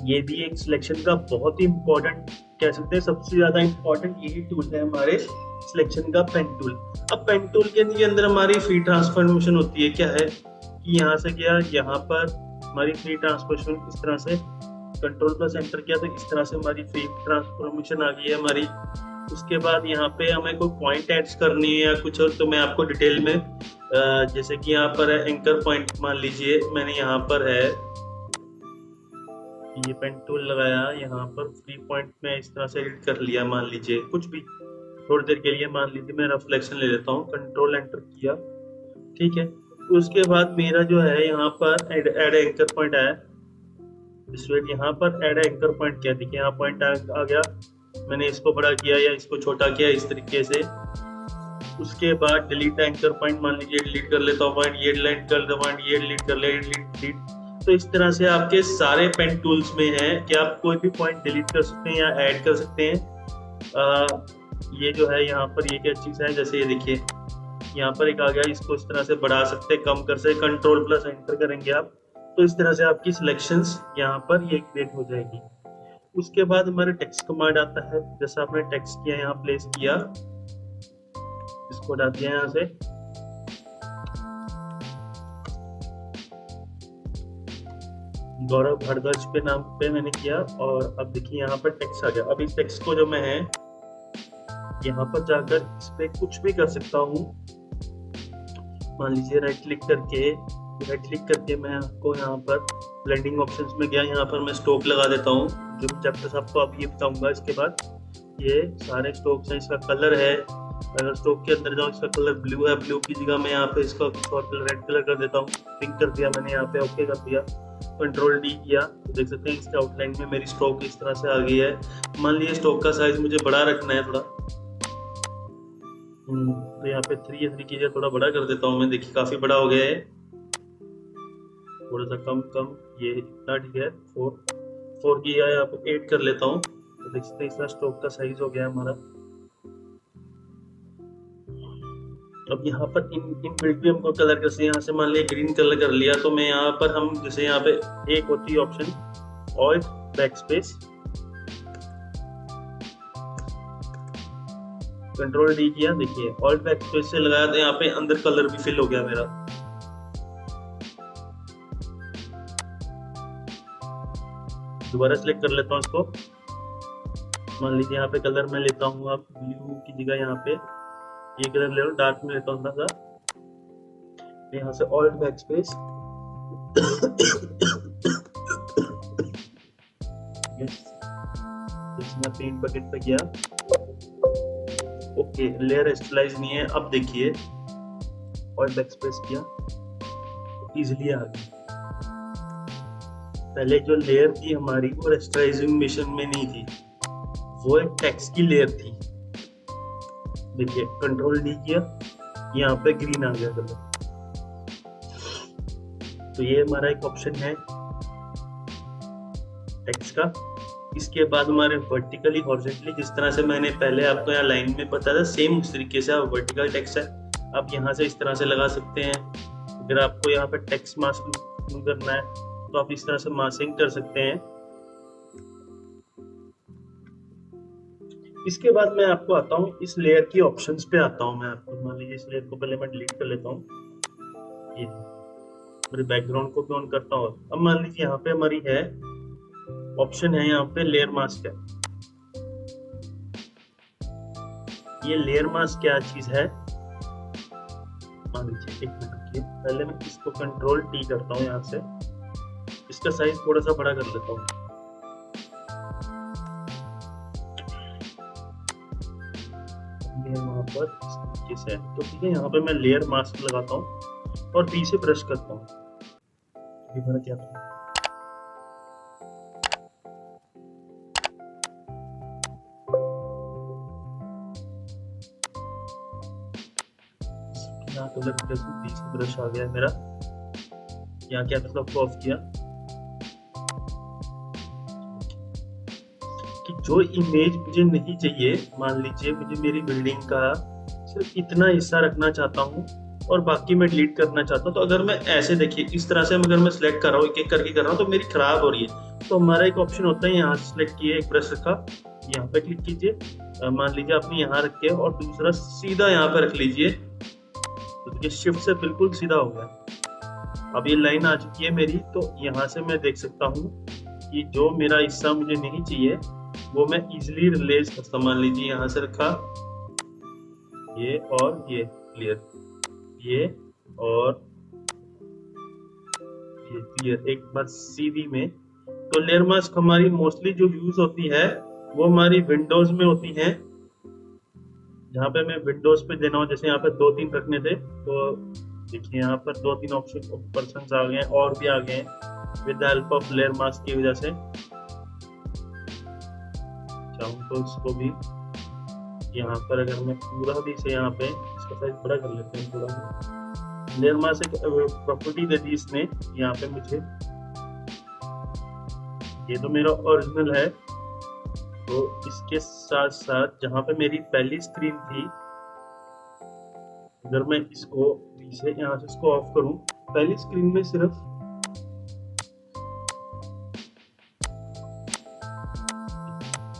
ये भी एक सिलेक्शन का बहुत ही इंपॉर्टेंट, कह सकते हैं सबसे ज्यादा इंपॉर्टेंट यही टूल है हमारे सिलेक्शन का, पेन टूल। अब पेन टूल के अंदर हमारी फ्री ट्रांसफॉर्मेशन होती है। क्या है कि यहाँ से गया, यहाँ पर हमारी फ्री ट्रांसफॉर्मेशन इस तरह से कंट्रोल प्लस एंटर किया तो इस तरह से हमारी फ्री ट्रांसफॉर्मेशन आ गई है हमारी। उसके बाद यहाँ पे हमें कोई पॉइंट ऐड करनी है या कुछ और, तो मैं आपको डिटेल में जैसे कि यहाँ पर है एंकर पॉइंट, मान लीजिए मैंने यहाँ पर है ये पेन टूल लगाया, यहाँ पर फ्री पॉइंट में इस तरह से एडिट कर लिया, मान लीजिए कुछ भी थोड़ी देर के लिए, मान लीजिए मैं रफ सिलेक्शन ले लेता हूँ, कंट्रोल एंटर किया, ठीक है। उसके बाद मेरा जो है यहाँ पर एड एंकर पॉइंट आया, यहाँ पर एड एंकर पॉइंट किया, देखिए यहाँ पॉइंट आ गया, मैंने इसको बड़ा किया या इसको छोटा किया इस तरीके से। उसके बाद डिलीट एंकर पॉइंट, मान लीजिए डिलीट कर लेता हूँ पॉइंट, ये डिलीट कर दो पॉइंट, ये डिलीट कर ले, डिलीट। तो इस तरह से आपके सारे पेन टूल्स में है कि आप कोई भी पॉइंट डिलीट कर सकते हैं या ऐड कर सकते हैं। ये जो है यहाँ पर ये क्या चीज़ है, जैसे ये देखिए यहाँ पर एक आ गया, इसको इस तरह से बढ़ा सकते, कम कर सकते, कंट्रोल प्लस एंटर करेंगे आप तो इस तरह से आपकी सिलेक्शंस यहाँ पर ये क्रिएट हो जाएगी। उसके बाद हमारे टेक्स्ट कमांड आता है, जैसा आपने टेक्स्ट किया यहाँ प्लेस किया, इसको हटा दिया यहाँ से, गौरव भारद्वाज के नाम पे मैंने किया और अब देखिए यहाँ पर टेक्स्ट आ गया। अब इस टेक्स्ट को जो मैं है यहाँ पर जाकर इस पे कुछ भी कर सकता हूँ, मान लीजिए राइट क्लिक करके मैं आपको यहाँ पर ब्लेंडिंग ऑप्शंस में गया, यहाँ पर मैं स्ट्रोक लगा देता हूँ, जो चैप्टर्स आपको अब ये बताऊंगा। इसके बाद ये सारे स्ट्रोक्स हैं, इसका कलर है, अगर स्ट्रोक के अंदर जाऊँ इसका कलर ब्लू है, ब्लू की जगह मैं यहाँ पे इसका रेड कलर कर देता हूँ, पिंक कर दिया मैंने यहाँ पे, ओके कर दिया, कंट्रोल D किया, तो देख सकते हैं इसके आउटलाइन में मेरी स्ट्रोक इस तरह से आ गई है। मान लीजिए स्ट्रोक का साइज मुझे बड़ा रखना है थोड़ा, तो यहाँ पे 3 कीजिए, थोड़ा बड़ा कर देता हूँ मैं, देखिए काफी बड़ा हो गया है, थोड़ा सा कम ये इतना, ठीक है, 4 की यहाँ पे 8 कर लेता हूँ, तो देख सकते हैं इसका स्ट्रोक का साइज हो गया हमारा। अब यहाँ पर इन बिल्ड भी हमको कलर कैसे, यहाँ से मान लिया ग्रीन कलर कर लिया, तो मैं यहाँ पर हम जैसे यहाँ पे एक होती है option alt back space, control D किया, देखिए ऑल्ट बैकस्पेस से लगाया तो यहाँ पे अंदर कलर भी फिल हो गया मेरा। दोबारा सेलेक्ट कर लेता हूँ इसको। मान लीजिए यहाँ पे कलर मैं लेता हूँ, आप ब्लू की जगह यहाँ पे ये कलर ले लो, डार्क में लेता हूँ थोड़ा सा। यहाँ से ऑल्ट बैकस्पेस, इसमें पेंट बकेट पे गया। ओके, लेयर स्टाइलाइज नहीं है। अब देखिए ऑल्ट बैकस्पेस किया, इजिली आ गई। पहले जो लेयर थी हमारी वो रेस्टराइजिंग मिशन में नहीं थी, वो एक टेक्स्ट की लेयर थी। देखिए कंट्रोल डी किया, यहाँ पे ग्रीन आ गया कलर। तो ये हमारा एक ऑप्शन है टेक्स्ट का। इसके बाद हमारे वर्टिकली हॉरिजॉन्टली, जिस तरह से मैंने पहले आपको यहाँ लाइन में बताया था, सेम उस तरीके से आप वर्टिकल टेक्स्ट है आप यहाँ से इस तरह से लगा सकते हैं। अगर आपको यहाँ पे टेक्स्ट मास्क करना है तो आप इस तरह से मास्किंग कर सकते हैं। इसके बाद मैं आपको आता हूँ इस लेयर की ऑप्शंस पे आता हूँ। मैं आपको मान लीजिए इस लेयर को पहले मैं डिलीट कर लेता हूँ, ये मेरे बैकग्राउंड को भी ऑन करता हूँ। अब मान लीजिए यहाँ पे हमारी है ऑप्शन है, यहाँ पे लेयर मास्क है। ये लेयर मास्क क्या चीज है, मान लीजिए एक मिनट रुकिए, पहले मैं इसको कंट्रोल टी करता हूँ, यहाँ से इसका साइज थोड़ा सा बड़ा कर लेता हूँ। वहां पर इस तरीके से तो ठीक है। यहाँ पे मैं लेयर मास्क लगाता हूँ और बी से ब्रश करता हूँ। मैंने क्या था, यहाँ कलर बी से ब्रश आ गया मेरा। यहाँ क्या मतलब को ऑफ किया कि जो इमेज मुझे नहीं चाहिए, मान लीजिए मुझे मेरी बिल्डिंग का सिर्फ इतना हिस्सा रखना चाहता हूँ और बाकी मैं डिलीट करना चाहता हूँ। तो अगर मैं ऐसे, देखिए इस तरह से अगर मैं सिलेक्ट कर रहा हूँ, एक एक करके कर रहा हूँ, तो मेरी खराब हो रही है। तो हमारा एक ऑप्शन होता है, यहाँ से सिलेक्ट किए, एक ब्रश रखा, यहाँ पे क्लिक कीजिए। मान लीजिए आपने यहाँ रख के और दूसरा सीधा यहाँ पे रख लीजिए, तो देखिए शिफ्ट से बिल्कुल सीधा हो गया। अब ये लाइन आ चुकी है मेरी, तो यहाँ से मैं देख सकता हूँ कि जो मेरा हिस्सा मुझे नहीं चाहिए वो मैं इजिली रिलीज करता हूँ। मान लीजिए यहाँ से रखा ये और ये क्लियर, ये और ये क्लियर, एक बार सीधी में। तो लेयर मास्क हमारी मोस्टली जो यूज होती है वो हमारी विंडोज में होती है, जहाँ पे मैं विंडोज पे देना हो। जैसे यहाँ पे 2-3 रखने थे, तो देखिए यहाँ पर 2-3 ऑप्शन आ गए हैं और भी आ गए हैं with the help of layer mask की वजह से। चाहूँ तो इसको भी यहाँ पर अगर मैं पूरा भी से यहाँ पे इसका साइज बड़ा कर लेते हैं थोड़ा। लेयर मास्क एक प्रॉपर्टी दे दी इसने यहाँ पे मुझे। ये तो मेरा ओरिजिनल है, तो इसके साथ साथ जहाँ पे मेरी पहली स्क्रीन थी, अगर मैं इसको से यहाँ से इसको ऑफ करूं, पहली स्क्रीन में सिर्फ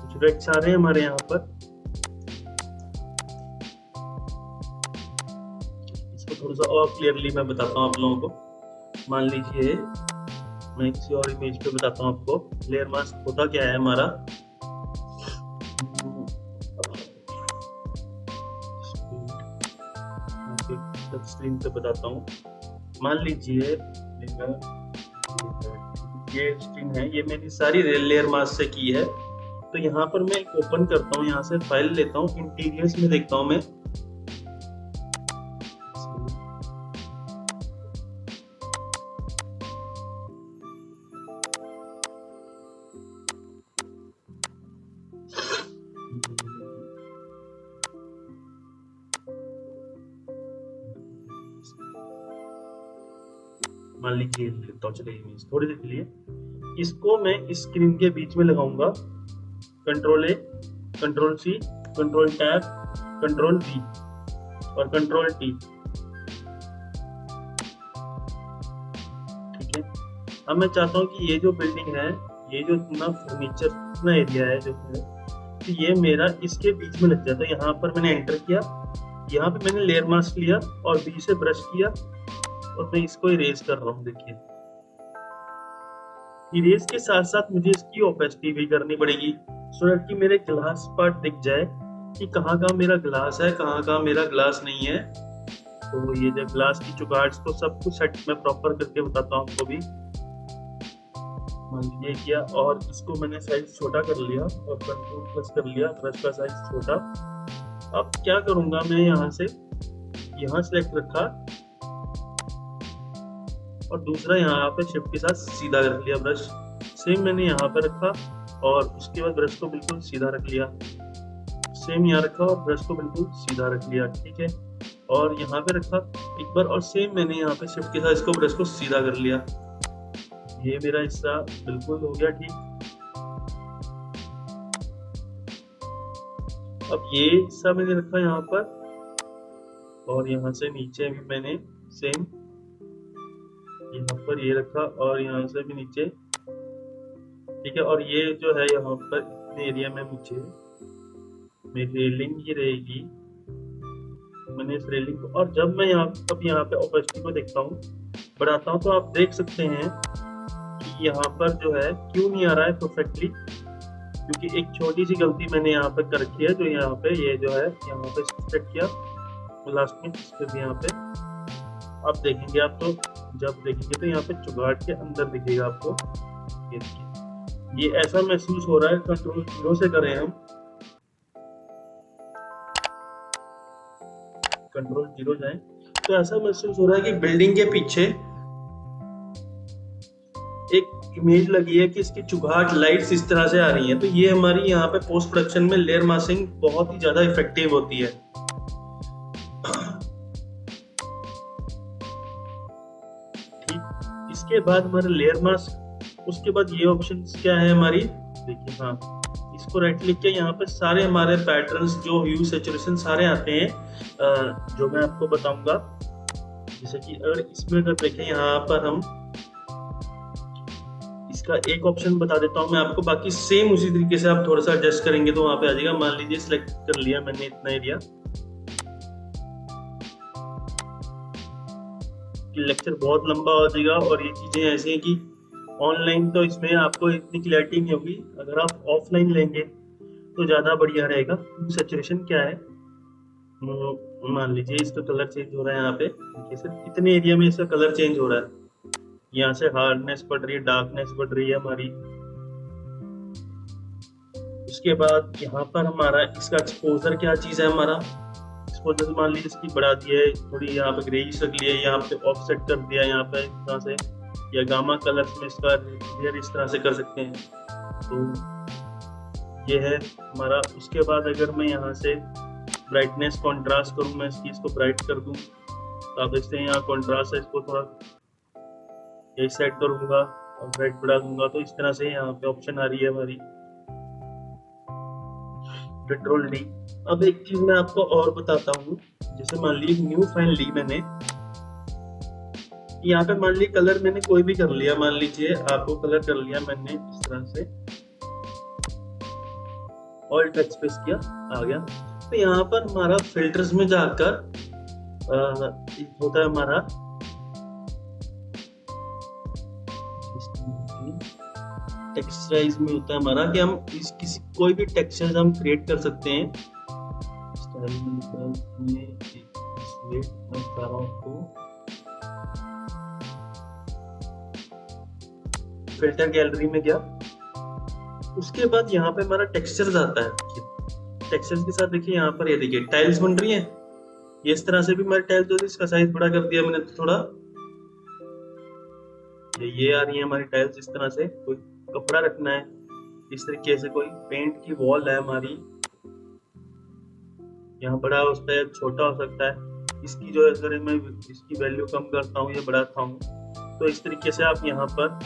कुछ रेक्स आ रहे हैं हमारे यहाँ पर। इसको थोड़ा सा और क्लियरली मैं बताता हूँ आप लोगों को। मान लीजिए मैं किसी और इमेज पे बताता हूँ आपको लेयर मास्क होता क्या है हमारा। स्क्रीन पे बताता हूँ। मान लीजिए ये स्क्रीन है, ये मेरी सारी लेयर मास्क से की है। तो यहाँ पर मैं एक ओपन करता हूँ, यहाँ से फाइल लेता हूँ, इंटीरियर्स में देखता हूँ मैं। मान लीजिए लेता हूँ, चलिए इमेज थोड़ी देर के लिए। इसको मैं इस स्क्रीन के बीच में लगाऊंगा। Control A, control C, control tab, control V और कंट्रोल टी। ठीक है। अब मैं चाहता हूँ कि ये जो बिल्डिंग है, ये जो इतना फर्नीचर, इतना एरिया है जो है, तो ये मेरा इसके बीच में लग जाता है। यहाँ पर मैंने एंटर किया, यहाँ पे मैंने लेयर मास्क लिया और बी से ब्रश किया और मैं इसको इरेज कर रहा हूँ। देखिए इरेज के साथ साथ मुझे इसकी ओपेसिटी भी करनी पड़ेगी सो दैट कि मेरे ग्लास पार्ट दिख जाए कि कहाँ कहाँ मेरा ग्लास है, कहाँ कहाँ मेरा ग्लास नहीं है। तो ये जो ग्लास की चुगाट्स को सब कुछ सेट मैं प्रॉपर करके बताता हूँ आपको भी। मान ये किया और इसको मैंने साइज छोटा कर लिया और कंट्रोल प्लस कर लिया, ब्रश का साइज छोटा। अब क्या करूंगा मैं यहाँ से यहाँ सेलेक्ट रखा और दूसरा यहाँ पे शिफ्ट के साथ सीधा रख लिया ब्रश। सेम मैंने यहाँ पे रखा और उसके बाद ब्रश को बिल्कुल सीधा रख लिया। सेम यहाँ रखा और ब्रश को बिल्कुल सीधा रख लिया। ठीक है, और यहाँ पे रखा एक बार और सेम मैंने यहाँ पे शिफ्ट के साथ इसको ब्रश को सीधा कर लिया। ये मेरा हिस्सा बिल्कुल हो गया ठीक। अब ये हिस्सा मैंने रखा यहाँ पर और यहाँ से नीचे भी मैंने सेम यहाँ पर ये रखा और यहाँ से भी नीचे। ठीक है, और ये जो है यहाँ पर इतने एरिया में मुझे मेरी रेलिंग ही रहेगी। मैंने इस रेलिंग को और जब मैं यहाँ पे ओपेसिटी को देखता हूँ बढ़ाता हूँ तो आप देख सकते हैं कि यहाँ पर जो है क्यों नहीं आ रहा है परफेक्टली, क्योंकि एक छोटी सी गलती मैंने यहाँ पे कर रखी है। जो यहाँ पे ये जो है यहाँ पे सेट किया लास्ट में इसके भी यहाँ पे आप देखेंगे, आप तो जब देखेंगे तो यहाँ पे चुगाट के अंदर दिखेगा आपको। ये देखिए ये ऐसा महसूस हो रहा है, कंट्रोल 0 से करें हम, कंट्रोल 0 जाएं तो ऐसा महसूस हो रहा है कि बिल्डिंग के पीछे एक इमेज लगी है कि इसकी चुगाट लाइट्स इस तरह से आ रही हैं। तो ये हमारी यहाँ पे पोस्ट प्रोडक्शन में लेयर मास्किंग बहुत ही ज्यादा इफेक्टिव होती है। ठीक, इसके बाद हमारा लेयर मास्क, उसके बाद ये ऑप्शन क्या है हमारी, देखिए हाँ इसको राइट क्लिक किया, यहाँ पे सारे हमारे पैटर्न्स जो ह्यू सैचुरेशन सारे आते हैं जो मैं आपको बताऊंगा। जैसे कि अगर इसमें अगर देखें यहाँ पर हम इसका एक ऑप्शन बता देता हूँ मैं आपको, बाकी सेम उसी तरीके से आप थोड़ा सा एडजस्ट करेंगे तो वहां पे आ जाएगा। मान लीजिए सिलेक्ट कर लिया मैंने इतना एरिया, लेक्चर बहुत लंबा हो जाएगा और ये चीजें ऐसी हैं कि ऑनलाइन तो इसमें आपको इतनी क्लैरिटी नहीं होगी, अगर आप ऑफलाइन लेंगे तो ज्यादा बढ़िया रहेगा। सैचुरेशन क्या है, मान लीजिए इसका कलर चेंज हो रहा है यहाँ पे, सिर्फ इतने एरिया में इसका कलर चेंज हो रहा है। यहाँ से हार्डनेस बढ़ रही है, डार्कनेस बढ़ रही है हमारी। उसके बाद यहाँ पर हमारा इसका एक्सपोजर क्या चीज है, हमारा एक्सपोजर मान लीजिए इसकी बढ़ा दिया है थोड़ी, यहाँ पे ग्रेइश रख लिया, यहाँ पे ऑफसेट कर दिया यहाँ पे इस तरह से, या गामा कलर्स में इसका लेयर इस तरह से कर सकते हैं। तो ये है हमारा। उसके बाद अगर मैं यहाँ से ब्राइटनेस कॉन्ट्रास्ट करूँ, मैं इसको ब्राइट कर दूँ तो आप देखते हैं यहाँ कॉन्ट्रास्ट है, इसको थोड़ा ये सेट करूंगा और ब्राइट बढ़ा दूंगा तो इस तरह से यहाँ पे ऑप्शन आ रही है हमारी कंट्रोल डी। अब एक चीज मैं आपको और बताता हूँ, जैसे मान लीजिए न्यू फाइल ली मैंने, यहाँ पे मान लीजिए कलर मैंने कोई भी कर लिया, मान लीजिए आपको कलर कर लिया मैंने इस तरह से, ऑल टेक्स्ट पेस्ट किया आ गया। तो यहाँ पर हमारा फिल्टर्स में जाकर होता है हमारा टेक्सचराइज में होता है हमारा कि हम इस किसी कोई भी टेक्सचर हम क्रिएट कर सकते हैं। फिल्टर गैलरी में गया, उसके बाद यहाँ पे हमारा टेक्सचर्स आता है। टेक्सचर्स के साथ देखिए यहाँ पर ये देखिए टाइल्स बन रही हैं, ये इस तरह से भी हमारी टाइल्स होती है। इसका साइज बड़ा कर दिया मैंने थोड़ा, ये आ रही है हमारी टाइल्स इस तरह से। कोई कपड़ा रखना है इस तरीके से, कोई पेंट की वॉल है हमारी, यहाँ बड़ा हो सकता है छोटा हो सकता है। इसकी जो है मैं इसकी वैल्यू कम करता हूँ या बढ़ाता हूँ, तो इस तरीके से आप यहाँ पर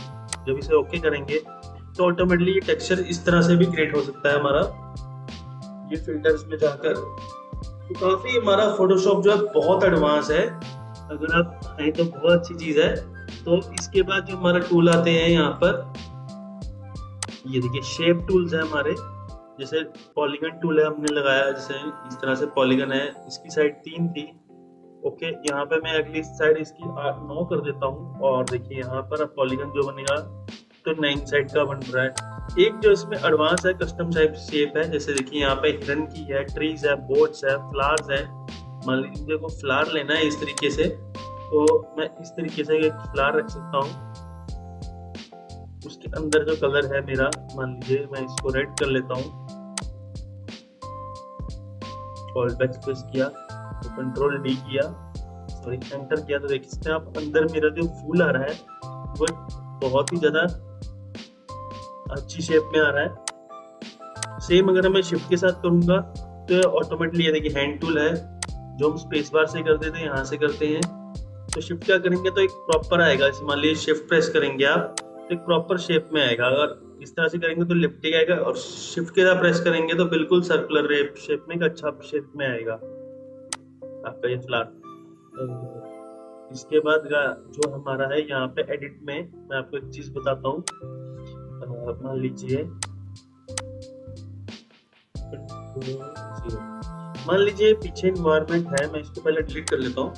जब इसे ओके करेंगे तो ऑटोमेटिकली ये टेक्सचर इस तरह से भी क्रिएट हो सकता है हमारा। ये फिल्टर्स में जाकर तो काफी हमारा फोटोशॉप जो है बहुत एडवांस है, अगर आप आए तो बहुत अच्छी चीज है। तो इसके बाद जो हमारा टूल आते हैं यहाँ पर, ये देखिए शेप टूल्स है हमारे, जैसे पॉलीगन टूल है हमने लगाया, जैसे इस तरह से पॉलीगन है, इसकी साइड 3 थी। ओके, यहाँ पे मैं अगली साइड इसकी 9 कर देता हूँ, और देखिए यहाँ पर अब पॉलीगन जो बनेगा तो 9 साइड का बन रहा है। एक जो इसमें एडवांस है कस्टम टाइप शेप है, जैसे देखिए यहाँ पे हिरन की है, ट्रीज है, बोट्स है, फ्लावर्स है। मान लीजिए मुझे को फ्लावर लेना है इस तरीके से, तो मैं इस तरीके से एक फ्लावर रख सकता हूँ। उसके अंदर जो कलर है मेरा, मान लीजिए मैं इसको रेड कर लेता हूँ, और बैक प्रेस किया तो कंट्रोल डी किया और एंटर किया, तो देखिए इसमें आप अंदर मेरा जो फूल आ रहा है वो बहुत ही ज्यादा अच्छी शेप में आ रहा है। सेम अगर मैं शिफ्ट के साथ करूंगा तो ऑटोमेटिकली ये देखिए हैंड टूल है, जो हम स्पेस बार से करते थे यहाँ से करते हैं। तो शिफ्ट क्या करेंगे तो एक प्रॉपर आएगा, जैसे मान लीजिए शिफ्ट प्रेस करेंगे आप तो एक प्रॉपर शेप में आएगा। अगर इस तरह से करेंगे तो लिप्टिक आएगा, और शिफ्ट के साथ प्रेस करेंगे तो बिल्कुल सर्कुलर शेप में एक अच्छा शेप में आएगा आपका ये फ्लावर। इसके बाद जो हमारा है यहाँ पे एडिट में, मैं आपको एक चीज बताता हूँ। मान लीजिए मान लीजिए पीछे इन्वायरमेंट है, मैं इसको पहले डिलीट कर लेता हूँ।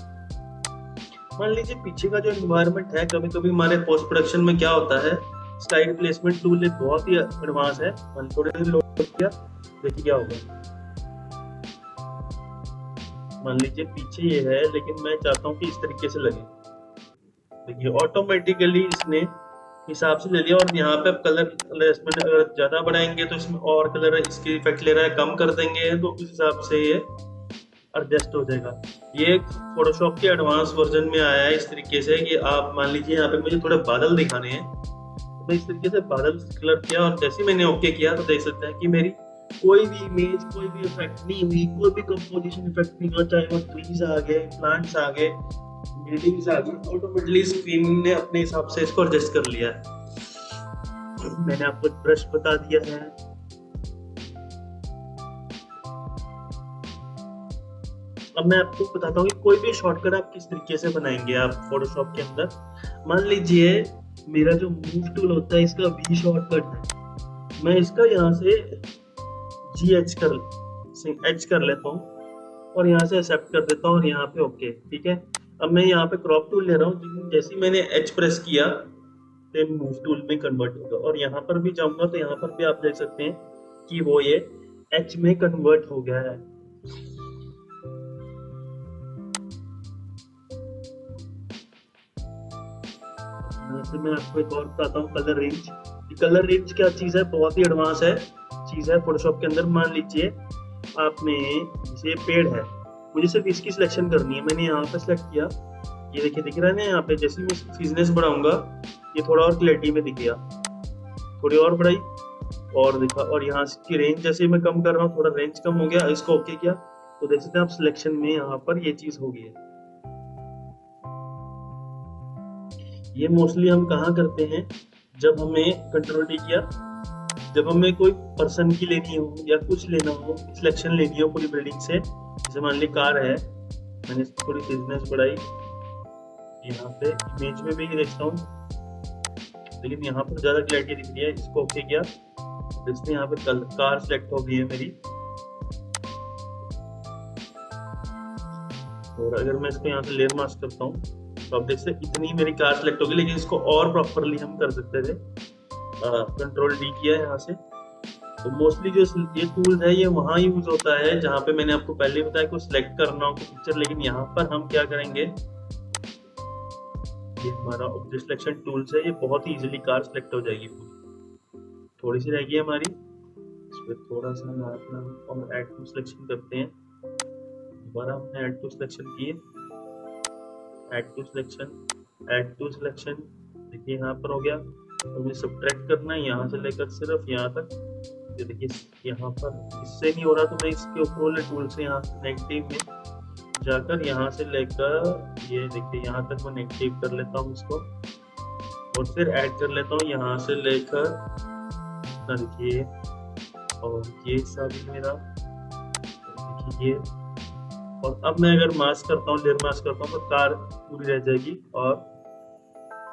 मान लीजिए पीछे का जो इन्वायरमेंट है, कभी कभी हमारे पोस्ट प्रोडक्शन में क्या होता है, स्लाइड प्लेसमेंट टूल एक बहुत ही एडवांस है। थोड़े देर लोड किया, देखिए क्या होगा। मान लीजिए पीछे ये है, लेकिन मैं चाहता हूँ कि इस तरीके से लगे, देखिए ऑटोमेटिकली इसने हिसाब से ले लिया। और यहाँ पे कलर इसमें अगर ज्यादा बढ़ाएंगे तो इसमें और कलर इसके इफेक्ट ले रहा है, कम कर देंगे तो उस हिसाब से ये एडजस्ट हो जाएगा। ये फोटोशॉप के एडवांस वर्जन में आया है इस तरीके से कि आप मान लीजिए यहाँ पे मुझे थोड़े बादल दिखाने हैं, तो मैं इस तरीके से बादल कलर किया, और जैसे मैंने ओके किया तो देख सकते हैं कि मेरी कोई भी इमेज, कोई भी इफेक्ट नहीं हुई, कोई भी कंपोजिशन इफेक्ट नहीं हुआ, चाहे वो ट्रीज आ गए, प्लांट्स आ गए, बिल्डिंग्स आ गई, ऑटोमेटिकली स्क्रीन ने अपने हिसाब से इसको एडजस्ट कर लिया है। मैंने आपको ब्रश बता दिया है। अब मैं आपको बताता हूँ कि कोई भी शॉर्टकट आप किस तरीके से बनाएंगे आप फोटोशॉप के अंदर। मान लीजिए मेरा जो मूव टूल होता है इसका वी शॉर्टकट है, मैं इसका यहाँ से एच कर लेता हूँ, और यहाँ से एक्सेप्ट कर देता हूँ, और यहाँ पे ओके, ठीक है। अब मैं यहाँ पे क्रॉप टूल ले रहा हूँ, जैसे ही मैंने एच प्रेस किया तो मूव टूल में कन्वर्ट होगा, और यहाँ पर भी जाऊंगा तो यहाँ पर भी आप देख सकते हैं कि वो ये एच में कन्वर्ट हो गया है। जैसे मैं आपको एक और बताता हूँ, कलर रेंज। कलर रेंज क्या चीज है, बहुत ही एडवांस है चीज है फोटोशॉप के अंदर। मान लीजिए आपने जैसे पेड़ है, मुझे सिर्फ इसकी सिलेक्शन करनी है, मैंने यहाँ पे सिलेक्ट किया, ये देखिए दिख रहा है ना यहाँ पे। जैसे मैं इसकी फिजनेस बढ़ाऊंगा ये थोड़ा और क्लैरिटी में दिख गया, थोड़ी और बढ़ाई और दिखा, और यहाँ की रेंज जैसे मैं कम कर रहा हूँ, थोड़ा रेंज कम हो गया, इसको ओके किया तो देख सकते हैं आप सिलेक्शन में यहाँ पर ये चीज हो गई है। ये मोस्टली हम कहाँ करते हैं, जब हमें कंट्रोल डी किया, जब हमें कोई पर्सन की लेनी हो या कुछ लेना हो, सिलेक्शन लेनी हो पूरी बिल्डिंग से। जैसे मान ली कार है, मैंने थोड़ी थिकनेस बढ़ाई, यहाँ पे इमेज में भी देखता हूँ, लेकिन यहाँ पर ज्यादा क्लैरिटी दिख रही है, इसको ओके किया तो इसमें यहाँ पे कार सिलेक्ट हो गई है मेरी। और अगर मैं इसको यहाँ से लेयर मास्क करता हूँ तो आप देख सकते इतनी मेरी कार सिलेक्ट होगी, लेकिन इसको और प्रॉपरली हम कर सकते थे। कंट्रोल डी किया है यहाँ से। तो मोस्टली जो ये टूल है ये वहाँ यूज होता है जहाँ पे मैंने आपको पहले बताया को सिलेक्ट करना हो पिक्चर, लेकिन यहाँ पर हम क्या करेंगे, ये हमारा ऑब्जेक्ट सिलेक्शन टूल्स है, ये बहुत ही इजीली कार सिलेक्ट हो जाएगी पूरी। थोड़ी सी रहेगी हमारी, इस पर थोड़ा सा हम अपना और ऐड टू सिलेक्शन करते हैं। दोबारा हमने ऐड टू सिलेक्शन किए, ऐड टू सिलेक्शन देखिए यहाँ पर हो गया। तो मुझे सब्ट्रैक्ट करना है यहाँ से लेकर सिर्फ यहाँ तक, ये देखिए यहाँ पर इससे नहीं हो रहा तो मैं इसके ऊपर वाले टूल से यहाँ से नेगेटिव में जाकर यहाँ से लेकर ये देखिए यहाँ तक मैं नेगेटिव कर लेता हूँ इसको, और फिर ऐड कर लेता हूँ यहाँ से लेकर देखिए, और ये सब मेरा देखिए। और अब मैं अगर मास्क करता हूँ, लेयर मास्क करता हूँ तो कार पूरी रह जाएगी, और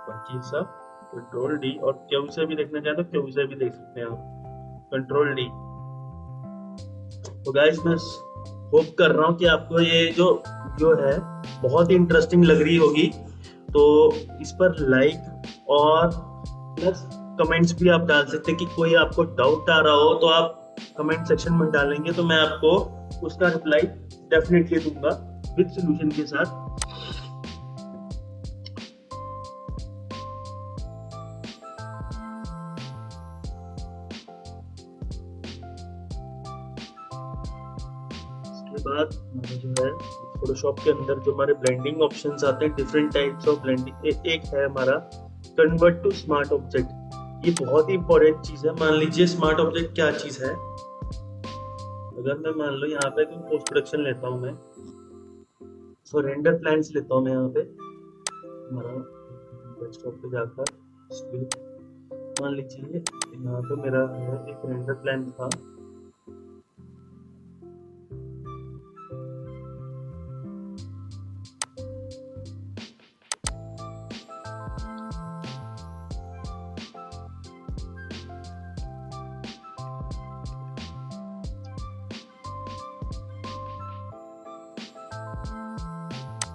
बाकी सब कंट्रोल डी, और क्यू से भी देखना चाहे तो क्यू से भी देख सकते हैं आप, कंट्रोल डी। तो गाइस मैं होप कर रहा हूँ कि आपको ये जो वीडियो है बहुत ही इंटरेस्टिंग लग रही होगी। तो इस पर लाइक और प्लस कमेंट्स भी आप डाल सकते हैं कि कोई आपको डाउट आ रहा हो तो आप कमेंट सेक्शन में डालेंगे तो मैं आपको उसका रिप्लाई डेफिनेटली दूंगा विद सॉल्यूशन के साथ। इसके बाद हमारा जो है फोटोशॉप के अंदर जो हमारे ब्लेंडिंग ऑप्शंस आते हैं, डिफरेंट टाइप्स ऑफ ब्लेंडिंग, एक है हमारा कन्वर्ट टू स्मार्ट ऑब्जेक्ट। ये बहुत ही इंपॉर्टेंट चीज है। मान लीजिए स्मार्ट ऑब्जेक्ट क्या चीज है। अगर मैं मान लो यहाँ पे कोई पोस्ट प्रोडक्शन लेता हूँ मैं, सो रेंडर प्लान्स लेता हूँ मैं यहाँ पे हमारा डेस्कटॉप पे जाकर, मान लीजिए यहाँ पे मेरा है एक रेंडर प्लान था।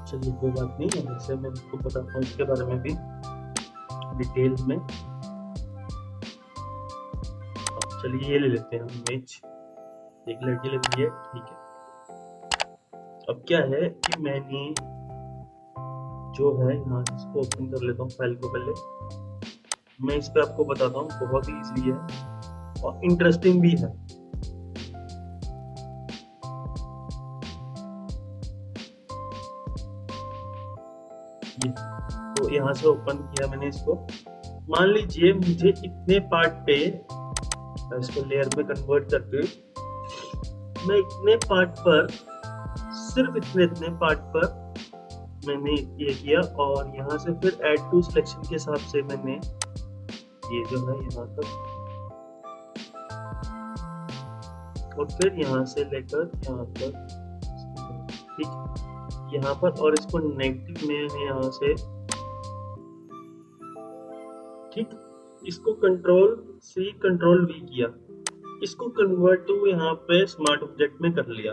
चलिए कोई बात नहीं, जैसे मैं आपको बताता हूँ इसके बारे में भी डिटेल में। चलिए ये ले लेते हैं इमेज, एक लड़की लग रही है, ठीक है। अब क्या है कि मैंने जो है यहाँ इसको ओपन कर लेता हूँ फाइल को। पहले मैं इस पे आपको बताता हूँ, बहुत ही इजी है और इंटरेस्टिंग भी है। तो यहाँ से ओपन किया मैंने इसको। मान लीजिए मुझे इतने पार्ट पे, इसको लेयर में कन्वर्ट करके मैं इतने पार्ट पर, सिर्फ इतने पार्ट पर मैंने ये किया और यहाँ से फिर ऐड टू सिलेक्शन के हिसाब से मैंने ये जो है यहाँ तक, और फिर यहाँ से लेकर यहाँ तक, ठीक यहाँ पर, और इसको नेगेटिव में यहाँ से, ठीक, इसको कंट्रोल सी कंट्रोल वी किया, इसको कन्वर्ट टू यहाँ पे स्मार्ट ऑब्जेक्ट में कर लिया।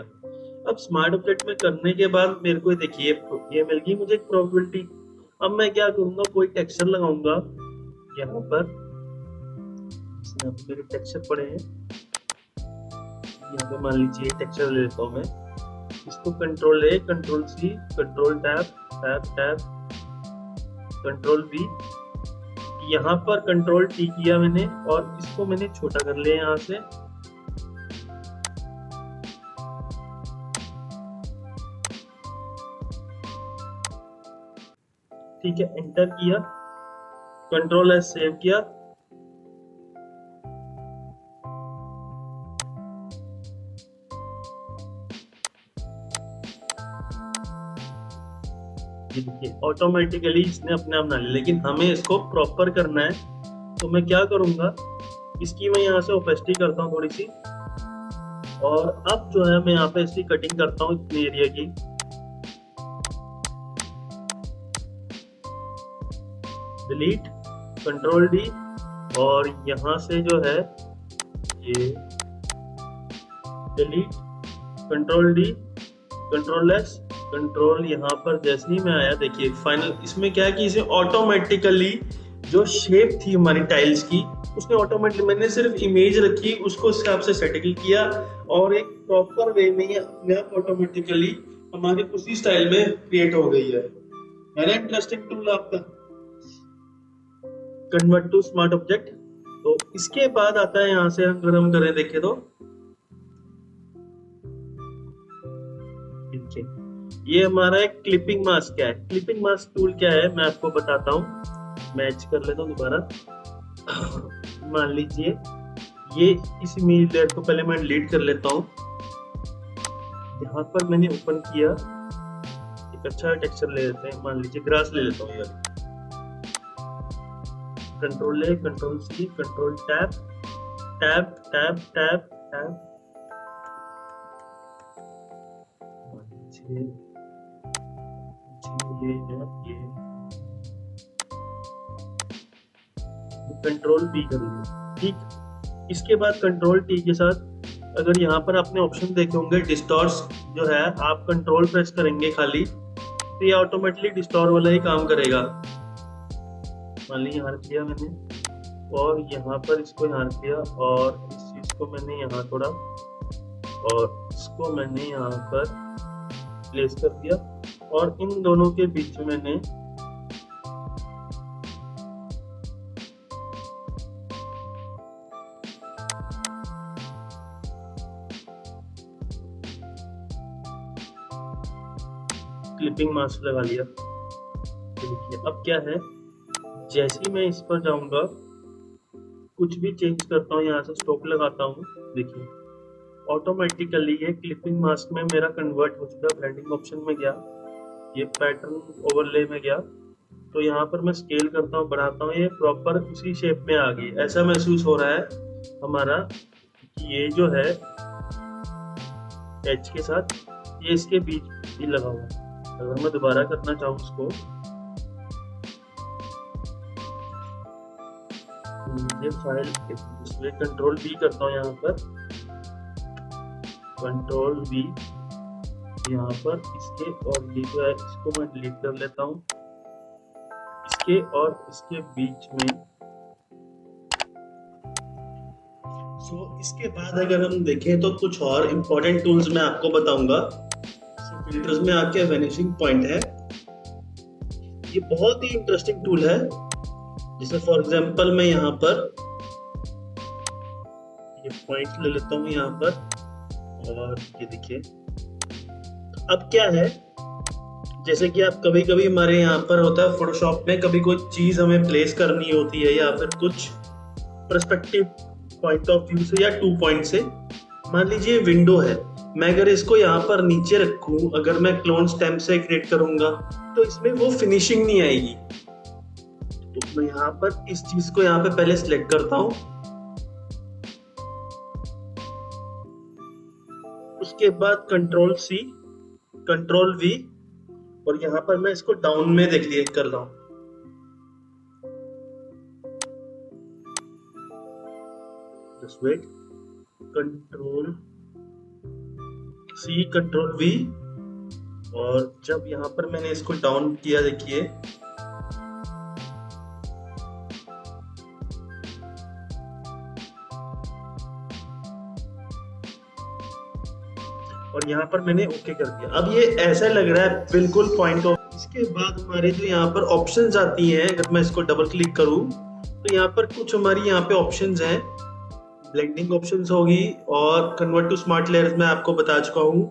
अब स्मार्ट ऑब्जेक्ट में करने के बाद मेरे को देखिए ये मिल गई मुझे एक प्रोबेबिलिटी। अब मैं क्या करूंगा, कोई टेक्सचर लगाऊंगा यहाँ पर, यहाँ पे मेरे टेक्सचर पड़े हैं, यहाँ पे मान लीजिए टेक्सचर ले लेता हूँ मैं, इसको control A control C control tab tab tab control V, यहाँ पर कंट्रोल टी किया मैंने और इसको मैंने छोटा कर लिया यहाँ से। ठीक है, एंटर किया, कंट्रोल एस सेव किया। ये देखिए ऑटोमेटिकली इसने अपने आप बना लिया, लेकिन हमें इसको प्रॉपर करना है। तो मैं क्या करूंगा, इसकी मैं यहाँ से ओपेसिटी करता हूँ थोड़ी सी, और अब जो है मैं यहाँ पे इसकी कटिंग करता हूँ इतने एरिया की। डिलीट कंट्रोल डी, और यहाँ से जो है ये delete control D control S control, यहाँ पर जैसे ही मैं आया देखिए फाइनल, इसमें क्या है कि इसे ऑटोमेटिकली जो शेप थी हमारी टाइल्स की, उसने ऑटोमेटिकली, मैंने सिर्फ इमेज रखी, उसको उस हिसाब से सेटिंग किया और एक प्रॉपर वे में अपने आप ऑटोमेटिकली हमारी उसी स्टाइल में क्रिएट हो गई है। वेरी इंटरेस्टिंग टूल आपका कन्वर्ट टू स्मार्ट ऑब्जेक्ट। तो इसके बाद आता है यहाँ से अगर हम करें देखें तो ये हमारा एक क्लिपिंग मास्क है। क्लिपिंग मास्क टूल क्या है मैं आपको बताता हूँ, मैच कर लेता हूँ दोबारा। मान लीजिए ये इस इमेज लेयर को पहले मैं डिलीट कर लेता हूँ। यहाँ पर मैंने ओपन किया, एक अच्छा टेक्सचर ले लेते हैं, मान लीजिए ग्रास ले लेता हूँ यार। Control A control C control tab tab tab tab tab, ये कंट्रोल बी कर लिया। ठीक, इसके बाद कंट्रोल टी के साथ अगर यहाँ पर आपने ऑप्शन देखे होंगे डिस्टॉर्स जो है, आप कंट्रोल प्रेस करेंगे खाली तो ये ऑटोमेटिकली डिस्टॉर वाला ही काम करेगा। मान ली यहाँ रख दिया मैंने और यहाँ पर इसको यहाँ रख दिया और इस चीज को मैंने यहाँ थोड़ा और इसको मैंने यहाँ पर प्लेस कर दिया और इन दोनों के बीच में मैंने क्लिपिंग मास्क लगा लिया। देखिए अब क्या है, जैसे ही मैं इस पर जाऊंगा कुछ भी चेंज करता हूँ, यहाँ से स्टॉप लगाता हूँ, देखिए ऑटोमेटिकली ये क्लिपिंग मास्क में मेरा कन्वर्ट हो चुका। ब्लेंडिंग ऑप्शन में गया, ये पैटर्न ओवरले में गया, तो यहाँ पर मैं स्केल करता हूँ, बढ़ाता हूँ, ये प्रॉपर उसी शेप में आ गई। ऐसा महसूस हो रहा है हमारा कि ये जो है एज के साथ ये इसके बीच ही लगा हुआ है। अगर मैं दोबारा करना चाहूँ इसको, ये फाइल इसमें कंट्रोल V करता हूँ, यहाँ पर कंट्रोल V, यहाँ पर इसके और ये जो है इसको मैं डिलीट कर लेता हूँ, इसके और इसके बीच में। इसके बाद अगर हम देखें तो कुछ और इम्पोर्टेंट टूल्स मैं आपको बताऊंगा। फिल्टर्स में आके वैनिशिंग पॉइंट है, ये बहुत ही इंटरेस्टिंग टूल है। जैसे फॉर एग्जांपल मैं यहाँ पर ये पॉइंट ले लेता हूँ यहाँ पर और ये देखिए अब क्या है, जैसे कि आप कभी कभी हमारे यहाँ पर होता है फोटोशॉप में, कभी कोई चीज हमें प्लेस करनी होती है या फिर कुछ पर्सपेक्टिव पॉइंट ऑफ व्यू से या 2 पॉइंट से। मान लीजिए विंडो है, मैं अगर इसको यहाँ पर नीचे रखूं, अगर मैं क्लोन स्टैम्प से क्रिएट करूंगा तो इसमें वो फिनिशिंग नहीं आएगी। तो मैं यहाँ पर इस चीज को यहाँ पे पहले सिलेक्ट करता हूं, उसके बाद कंट्रोल C, कंट्रोल V और यहाँ पर मैं इसको डाउन में देख लिया कर रहा हूं। Just wait, control C, control V और जब यहाँ पर मैंने इसको डाउन किया, देखिए और यहाँ पर मैंने ओके कर दिया। अब ये ऐसा लग रहा है बिल्कुल पॉइंट ऑफ। इसके बाद हमारे जो यहाँ पर ऑप्शंस आती हैं, अगर मैं इसको डबल क्लिक करूँ तो यहाँ पर कुछ हमारी यहाँ पे ऑप्शंस हैं, ब्लेंडिंग ऑप्शंस होगी और कन्वर्ट टू स्मार्ट लेयर्स मैं आपको बता चुका हूँ।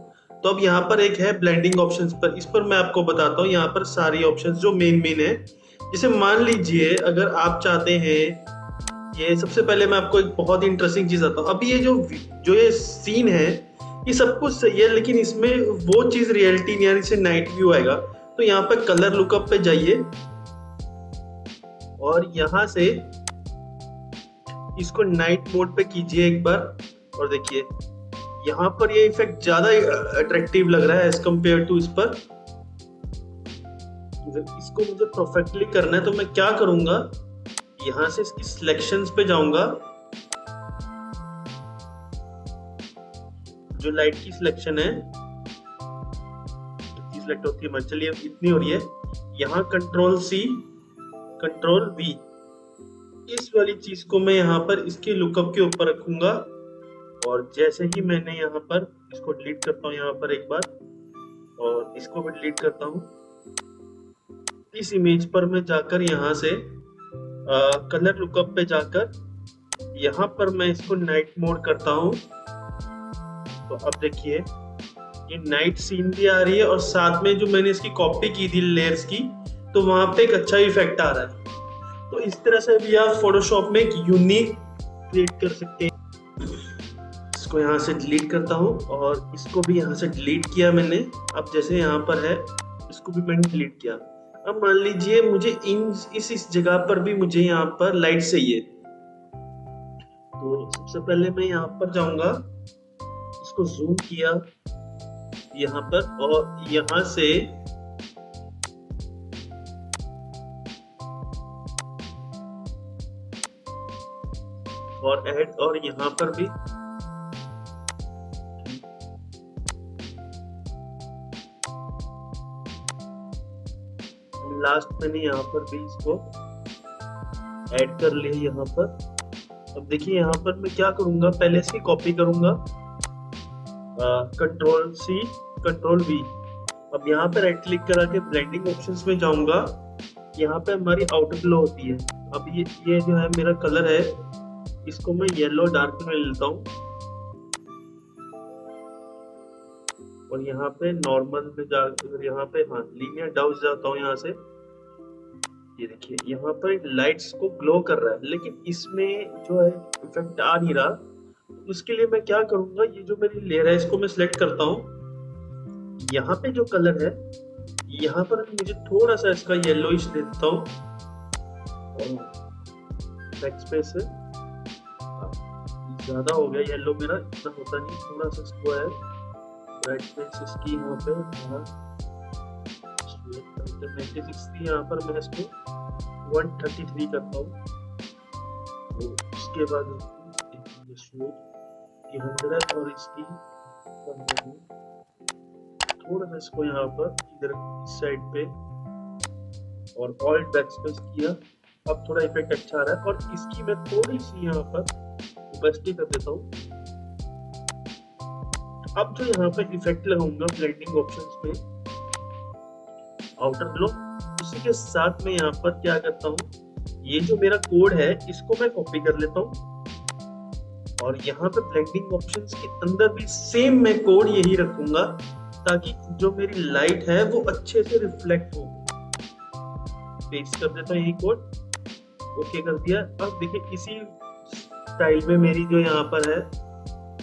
तो अब यहाँ पर एक है ब्लेंडिंग ऑप्शंस पर, इस पर मैं आपको बताता हूँ यहाँ पर सारी ऑप्शंस जो मेन है। जैसे मान लीजिए अगर आप चाहते हैं, ये सबसे पहले मैं आपको एक बहुत ही इंटरेस्टिंग चीज आता हूँ। अभी ये जो ये सीन है ये सब कुछ सही है, लेकिन इसमें वो चीज रियलिटी नहीं आ रही, जैसे नाइट व्यू आएगा। तो यहाँ पर कलर लुकअप पे जाइए और यहाँ से इसको नाइट मोड पे कीजिए एक बार और देखिए यहाँ पर ये इफेक्ट ज्यादा अट्रैक्टिव लग रहा है एज कंपेयर टू इस पर। इसको मुझे परफेक्टली करना है तो मैं क्या करूंगा, यहाँ से इसकी सिलेक्शंस पे जाऊंगा, जो लाइट की सिलेक्शन है इतनी सिलेक्ट होती है, चलिए इतनी हो रही है। यहाँ कंट्रोल C, कंट्रोल V, इस वाली चीज को मैं यहाँ पर इसके लुकअप के ऊपर रखूंगा और जैसे ही मैंने यहाँ पर इसको डिलीट करता हूँ यहाँ पर एक बार और इसको भी डिलीट करता हूँ, इस इमेज पर मैं जाकर यहाँ से कलर लुकअप पे जाकर यहाँ पर मैं इसको नाइट मोड करता हूँ। तो अब देखिए ये नाइट सीन भी आ रही है और साथ में जो मैंने इसकी कॉपी की थी लेयर्स की, तो वहां पे एक अच्छा इफेक्ट आ रहा है। तो इस तरह से भी आप फोटोशॉप में एक यूनिक क्रिएट कर सकते हैं। इसको यहाँ से डिलीट करता हूँ और इसको भी यहाँ से डिलीट किया मैंने। अब जैसे यहाँ पर है इसको भी मैंने डिलीट किया। अब मान लीजिए मुझे इस जगह पर भी मुझे यहाँ पर लाइट चाहिए, तो सबसे पहले मैं यहाँ पर जाऊंगा, इसको जूम किया यहाँ पर और यहाँ से और ऐड और यहाँ पर भी लास्ट मैंने यहाँ पर भी इसको ऐड कर लिया यहाँ पर। अब देखिए यहाँ पर मैं क्या करूंगा, पहले से कॉपी करूंगा, कंट्रोल सी कंट्रोल वी। अब यहाँ पे राइट क्लिक करा के ब्लेंडिंग ऑप्शंस में जाऊंगा। यहाँ पे हमारी आउटर ग्लो होती है। अब ये जो है मेरा कलर है, इसको मैं येलो डार्क में लेता हूँ और यहाँ पे नॉर्मल में जाकर यहाँ पे लीनियर डाउन जाता हूँ यहाँ से। ये देखिए यहाँ पर लाइट्स को ग्लो कर रहा है, लेकिन इसमें जो है इफेक्ट आ नहीं रहा। उसके लिए मैं क्या करूंगा, ये जो मेरी लेयर है इसको मैं सिलेक्ट करता हूँ। यहाँ पे जो कलर है यहाँ पर मुझे थोड़ा सा इसका येलोइश दे देता हूँ। बैकस्पेस से ज्यादा हो गया येलो, मेरा इतना होता नहीं, थोड़ा सा इसको है राइट स्पेस इसकी यहाँ पे 96 यहाँ पर मैं इसको 133 करता हूँ। तो उसके बाद ये 100 और इसकी थोड़ा सा इसको यहाँ पर इधर इस साइड पे और ऑल्ट बैकस्पेस किया। अब थोड़ा इफेक्ट अच्छा आ रहा है और इसकी मैं थोड़ी सी यहाँ पर ओपेसिटी कर देता हूँ। अब जो यहाँ पे इफेक्ट लगाऊंगा ब्लेंडिंग ऑप्शंस में आउटर ग्लो, उसी के साथ में यहाँ पर क्या करता हूँ, ये जो मेरा कोड है इसको मैं कॉपी कर लेता हूँ और यहाँ पे ब्लेंडिंग ऑप्शंस के अंदर भी सेम मैं कोड यही रखूंगा ताकि जो मेरी लाइट है वो अच्छे से रिफ्लेक्ट हो। पेस्ट कर देता हूँ यही कोड, ओके कर दिया। अब देखिए इसी स्टाइल में मेरी जो यहाँ पर है,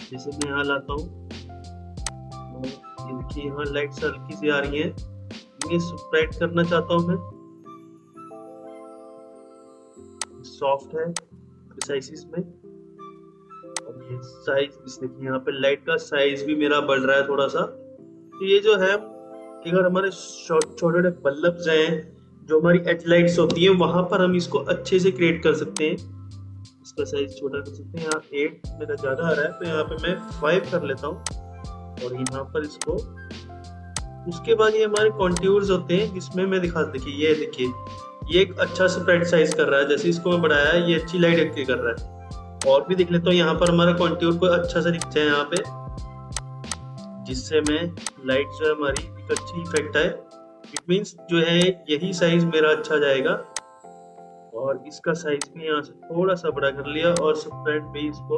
जैसे मैं यहाँ लाता हूँ, ये देखिए यहाँ लाइट्स हल्की सी आ रही है, ये स्प्रेड करना चाहता हूँ मैं, सॉफ्ट है प्रिसाइसिस में। और ये साइज इस देखिए यहाँ पे लाइट का साइज भी मेरा बढ़ रहा है थोड़ा सा। तो ये जो है अगर हमारे छोटे छोटे बल्ब हैं जो हमारी एज लाइट्स होती है, वहां पर हम इसको अच्छे से क्रिएट कर सकते हैं। इसका साइज छोटा कर सकते हैं। यहाँ 8 मेरा ज्यादा आ रहा है तो यहाँ पे मैं 5 कर लेता हूँ और यहाँ पर इसको। उसके बाद ये हमारे कॉन्ट्यूर्स होते हैं जिसमें मैं देखिए ये देखिए ये एक अच्छा स्प्रेड साइज कर रहा है। जैसे इसको मैं बढ़ाया है ये अच्छी लाइट के कर रहा है। और भी देख लेता हूँ यहाँ पर हमारा कॉन्ट्यूर को अच्छा से दिख जाए यहाँ पे, जिससे मैं लाइट जो है हमारी एक अच्छी इफेक्ट आए। इट मींस जो है यही साइज मेरा अच्छा जाएगा और इसका साइज भी यहाँ से थोड़ा सा बड़ा कर लिया और स्प्रेड भी इसको।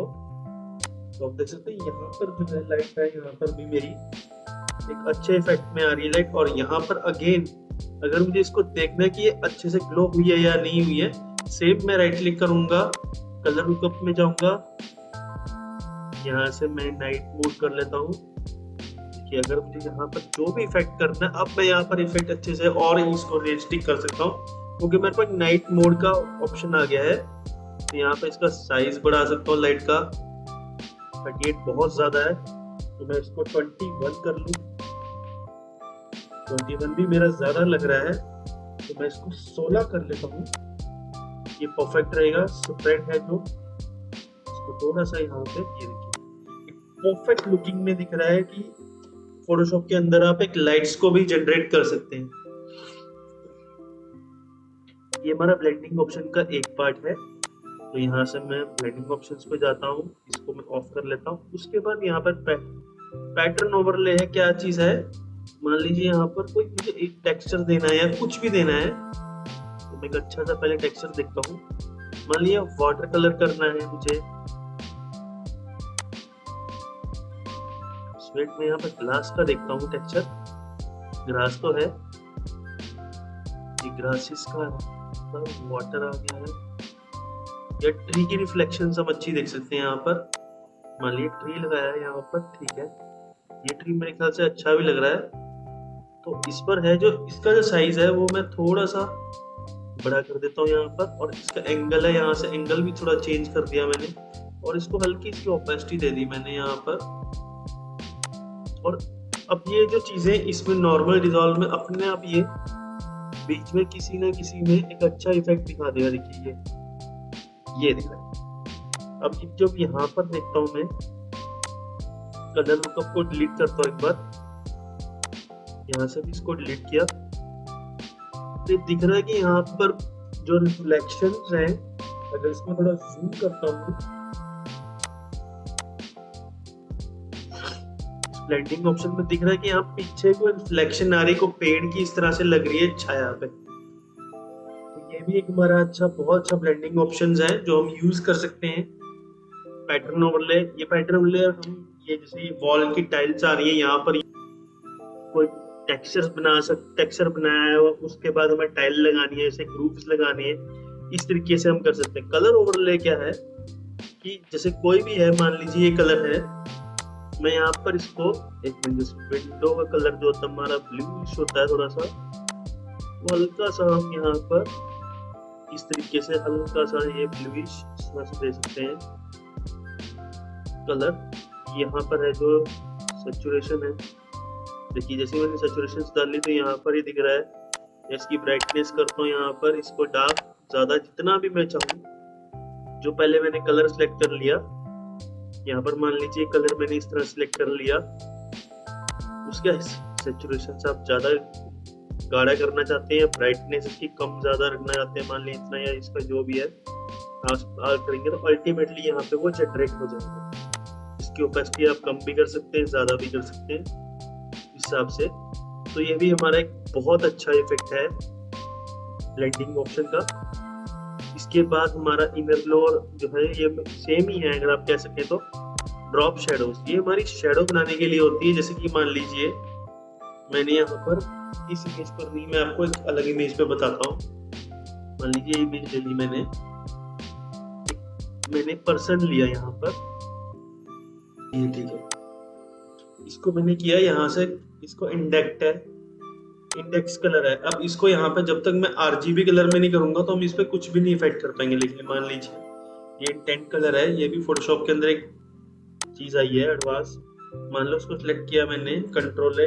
तो आप देख सकते हैं यहाँ पर जो है लाइट है, यहाँ पर भी मेरी एक अच्छे इफेक्ट में आ रही है लाइट। और यहाँ पर अगेन अगर मुझे इसको देखना है कि ये अच्छे से ग्लो हुई है या नहीं हुई है, सेम मैं राइट क्लिक करूंगा, कलर लुकअप में जाऊंगा, यहाँ से मैं नाइट मोड कर लेता हूँ कि अगर मुझे यहाँ पर जो भी इफेक्ट करना है, अब मैं यहाँ पर इफेक्ट अच्छे से और इसको रियलिस्टिक कर सकता हूँ क्योंकि मेरे पास नाइट मोड का ऑप्शन आ गया है। तो यहाँ पे इसका साइज बढ़ा सकता हूँ लाइट का, 38 बहुत ज्यादा है तो मैं इसको 21 कर लूँ। 21 भी मेरा ज्यादा लग रहा है तो मैं इसको 16 कर लेता हूँ, ये परफेक्ट रहेगा। स्प्रेड है जो इसको थोड़ा सा यहाँ पे ये देखिए परफेक्ट लुकिंग में दिख रहा है कि फोटोशॉप के अंदर आप एक लाइट्स को भी जनरेट कर सकते हैं। ये हमारा ब्लेंडिंग ऑप्शन का एक पार्ट है। तो यहाँ से मैं ब्लेंडिंग ऑप्शंस पे जाता हूँ, इसको मैं ऑफ कर लेता हूँ। उसके बाद यहाँ पर पैटर्न ओवरले है। क्या चीज है, मान लीजिए यहाँ पर कोई मुझे एक टेक्सचर देना है या कुछ भी देना है तो मैं एक अच्छा सा पहले टेक्सचर देखता हूँ। मान लीजिए वाटर कलर करना है मुझे, वेट में यहाँ पर ग्लास का देखता हूँ टेक्सचर। ग्रास तो है, ये ग्रासेस का वाटर आ गया है या ट्री की रिफ्लेक्शन हम अच्छी देख सकते हैं यहाँ पर। मान लीजिए ट्री लगाया है यहाँ पर, ठीक है, ये ट्री मेरे ख्याल से अच्छा भी लग रहा है। तो इस पर है जो इसका जो साइज है वो मैं थोड़ा सा बड़ा कर देता हूँ यहाँ पर। और इसका एंगल है, यहाँ से एंगल भी थोड़ा चेंज कर दिया मैंने और इसको हल्की सी ओपेसिटी दे दी मैंने यहाँ पर। और अब ये जो चीजें इसमें नॉर्मल डिसॉल्व में अपने आप ये बीच में किसी ना किसी में एक अच्छा इफेक्ट दिखा देगा। देखिए ये दिख रहा है। अब जब यहाँ पर देखता हूँ मैं कलर लुकअप को डिलीट करता हूँ एक बार, यहाँ से भी इसको डिलीट किया तो ये दिख रहा है कि यहाँ पर जो रिफ्लेक्शंस हैं, अगर इसको थोड़ा जूम करता हूँ, ब्लेंडिंग ऑप्शन में दिख रहा है कि यहाँ पीछे कोई रिफ्लेक्शन आ रही है, को पेड़ की इस तरह से लग रही है छाया पे। तो ये भी एक हमारा बहुत अच्छा ब्लेंडिंग ऑप्शंस है जो हम यूज कर सकते हैं। पैटर्न ओवरले, ये पैटर्न ओवरले हम ये जैसे वॉल की टाइल्स आ रही है, यहाँ पर कोई टेक्सचर बनाया है और उसके बाद हमें टाइल लगानी है, जैसे ग्रूव्स लगाने हैं, इस तरीके से हम कर सकते हैं। कलर ओवरले क्या है कि जैसे कोई भी है, मान लीजिए ये कलर है, मैं यहाँ पर इसको एक मिनट, विंडो का कलर जो होता है हमारा ब्लूइश होता है थोड़ा सा, वो हल्का सा हम यहाँ पर इस तरीके से हल्का सा ये ब्लूइश इस तरह से दे सकते हैं कलर। यहाँ पर है जो सैचुरेशन है, देखिए जैसे मैंने सैचुरेशन डाली तो यहाँ पर ही दिख रहा है। इसकी ब्राइटनेस करता हूँ यहाँ पर, इसको डार्क ज्यादा जितना भी मैं चाहूँ। जो पहले मैंने कलर सेलेक्ट कर लिया, यहाँ पर मान लीजिए कलर मैंने इस तरह सेलेक्ट कर लिया, उसका सैचुरेशन से आप ज्यादा गाढ़ा करना चाहते हैं, ब्राइटनेस इसकी कम ज्यादा रखना चाहते हैं, मान लीजिए इतना या इसका जो भी है आप करेंगे तो अल्टीमेटली यहाँ पे वो जनरेट हो जाएगा। इसकी ओपेसिटी आप कम भी कर सकते हैं, ज्यादा भी कर सकते हैं हिसाब से। तो ये भी हमारा एक बहुत अच्छा इफेक्ट है ब्लेंडिंग ऑप्शन का। इसके बाद हमारा इनर ग्लो जो है ये सेम ही है, अगर आप कह सकें तो ड्रॉप शेडोज, ये हमारी शेडो बनाने के लिए होती है। जैसे कि मान लीजिए मैंने यहाँ पर इस इमेज पर नहीं, मैं आपको एक अलग इमेज पे बताता हूँ। मान लीजिए इमेज ले ली मैंने पर्सन लिया यहाँ पर, ये ठीक है, इसको मैंने किया यहाँ से, इसको इंडेक्स कलर है। अब इसको यहाँ पे जब तक मैं RGB कलर में नहीं करूंगा तो हम इस पे कुछ भी नहीं इफेक्ट कर पाएंगे। लेकिन मान लीजिए ये इंटेंट कलर है, ये भी फोटोशॉप के अंदर एक चीज आई है एडवांस। मान लो उसको सिलेक्ट किया मैंने, कंट्रोल C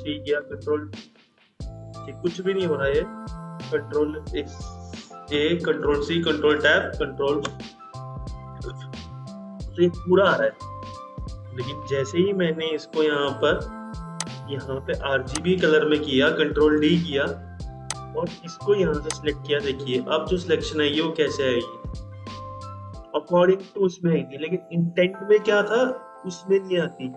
किया, कंट्रोल कुछ भी नहीं हो रहा है, control A, control C, control tab, control, तो ये पूरा आ रहा है। लेकिन जैसे ही मैंने इसको यहाँ पे RGB कलर में किया, कंट्रोल D किया और इसको यहाँ से सिलेक्ट किया, देखिए अब जो सिलेक्शन है वो कैसे आएगी, अकॉर्डिंग टू उसमें आई थी, लेकिन इंटेंट में क्या था उसमें नहीं आती।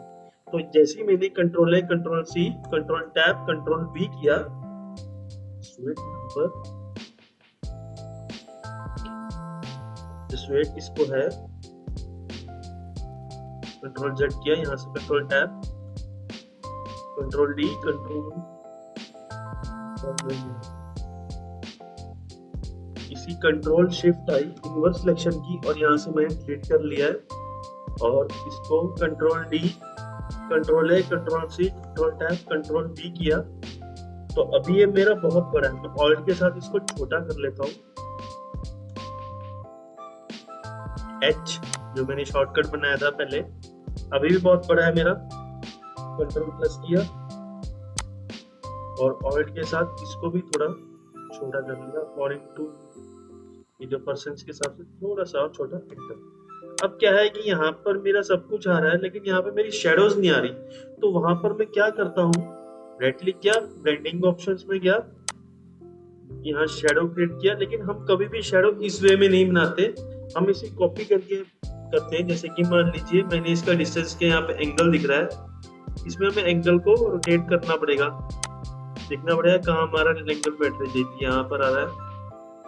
तो जैसे ही मैंने control A, control C, control tab, control V किया, इसको है कंट्रोल Z किया, यहाँ से कंट्रोल टैब, कंट्रोल D, इसी कंट्रोल शिफ्ट आई इनवर्स सिलेक्शन की और यहाँ से मैंने डिलीट कर लिया है। और इसको control D, control A, control C, control tab, control V किया। तो अभी ये मेरा बहुत बड़ा है, मैं ऑल्ट के साथ इसको छोटा कर लेता हूँ। H जो मैंने शॉर्टकट बनाया था पहले, अभी भी बहुत बड़ा है मेरा, कंट्रोल प्लस किया और ऑल्ट के साथ इसको भी थोड़ा छोटा कर लिया अकॉर्डिंग टू ये जो पर्सन्स के हिसाब से, थोड़ा सा और छोटा एकदम। अब क्या है कि यहाँ पर मेरा सब कुछ आ रहा है लेकिन यहाँ पे मेरी शेडोज नहीं आ रही, तो वहां पर मैं क्या करता हूँ, राइट क्लिक किया, ब्लेंडिंग ऑप्शंस में गया, यहाँ शेडो क्रिएट किया। लेकिन हम कभी भी शेडो इस वे में नहीं बनाते, हम इसे कॉपी करके करते हैं। जैसे कि मान लीजिए मैंने इसका डिस्टेंस के यहाँ पे एंगल दिख रहा है, इसमें हमें एंगल को रोटेट करना पड़ेगा, देखना पड़ेगा कहाँ हमारा एंगल बैठ रही है, यहाँ पर आ रहा है,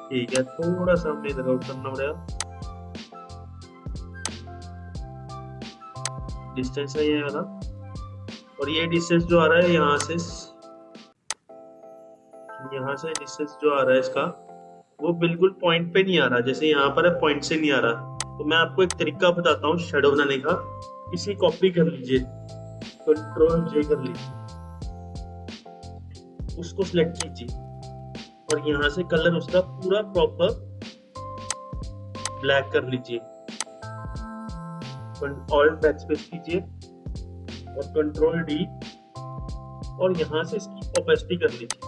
ठीक है, थोड़ा सा हमें इधर आउट करना पड़ेगा, डिस्टेंस है ये वाला, और ये डिस्टेंस जो आ रहा है यहाँ से डिस्टेंस जो आ रहा है इसका, वो बिल्कुल पॉइंट पे नहीं आ रहा, जैसे यहाँ पर है पॉइंट से नहीं आ रहा। तो मैं आपको एक तरीका बताता हूँ शेडो बनाने का। इसी कॉपी कर लीजिए, कंट्रोल J कर लीजिए, उसको सिलेक्ट कीजिए और यहाँ से कलर उसका पूरा प्रॉपर ब्लैक कर लीजिए, ऑल्ट बैकस्पेस कीजिए और कंट्रोल D और यहाँ से इसकी ओपेसिटी कर लीजिए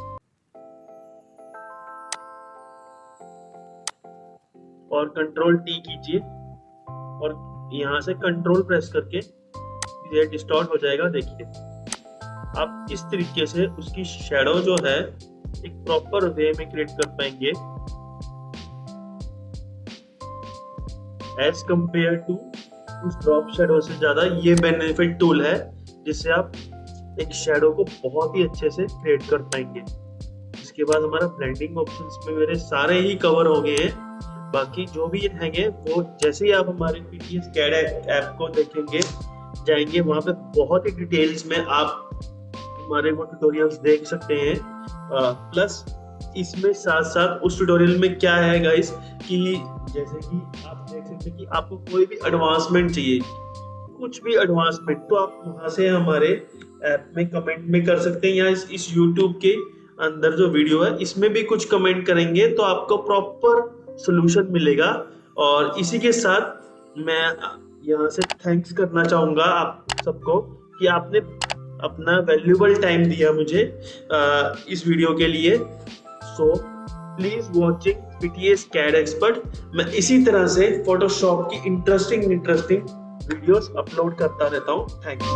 और कंट्रोल T कीजिए और यहाँ से कंट्रोल प्रेस करके ये डिस्टॉर्ट हो जाएगा। देखिए अब इस तरीके से उसकी शेडो जो है एक प्रॉपर वे में क्रिएट कर पाएंगे एज कंपेयर टू उस ड्रॉप शैडो से ज्यादा ये बेनिफिट टूल है जिससे आप एक शैडो को बहुत ही अच्छे से क्रिएट कर पाएंगे। इसके बाद हमारा ब्लेंडिंग ऑप्शंस में मेरे सारे ही कवर हो गए हैं। बाकी जो भी रहेंगे वो जैसे ही आप हमारे पीटीएस कैड ऐप को देखेंगे जाएंगे वहां पे बहुत ही डिटेल्स में आप हमारे वो ट्यूटोरियल्स देख सकते हैं। प्लस इसमें साथ साथ उस ट्यूटोरियल में क्या है गाइस कि जैसे कि आप देख सकते हैं कि आपको कोई भी एडवांसमेंट चाहिए, कुछ भी एडवांसमेंट, तो आप वहां से हमारे ऐप में कमेंट में कर सकते हैं या इस YouTube के अंदर जो वीडियो है इसमें भी कुछ कमेंट करेंगे तो आपको प्रॉपर सोल्यूशन मिलेगा। और इसी के साथ मैं यहाँ से थैंक्स करना चाहूँगा आप सबको कि आपने अपना वैल्यूबल टाइम दिया मुझे इस वीडियो के लिए। So please watching PTS CAD expert. मैं इसी तरह से फोटोशॉप की इंटरेस्टिंग वीडियोस अपलोड करता रहता हूँ। Thank you.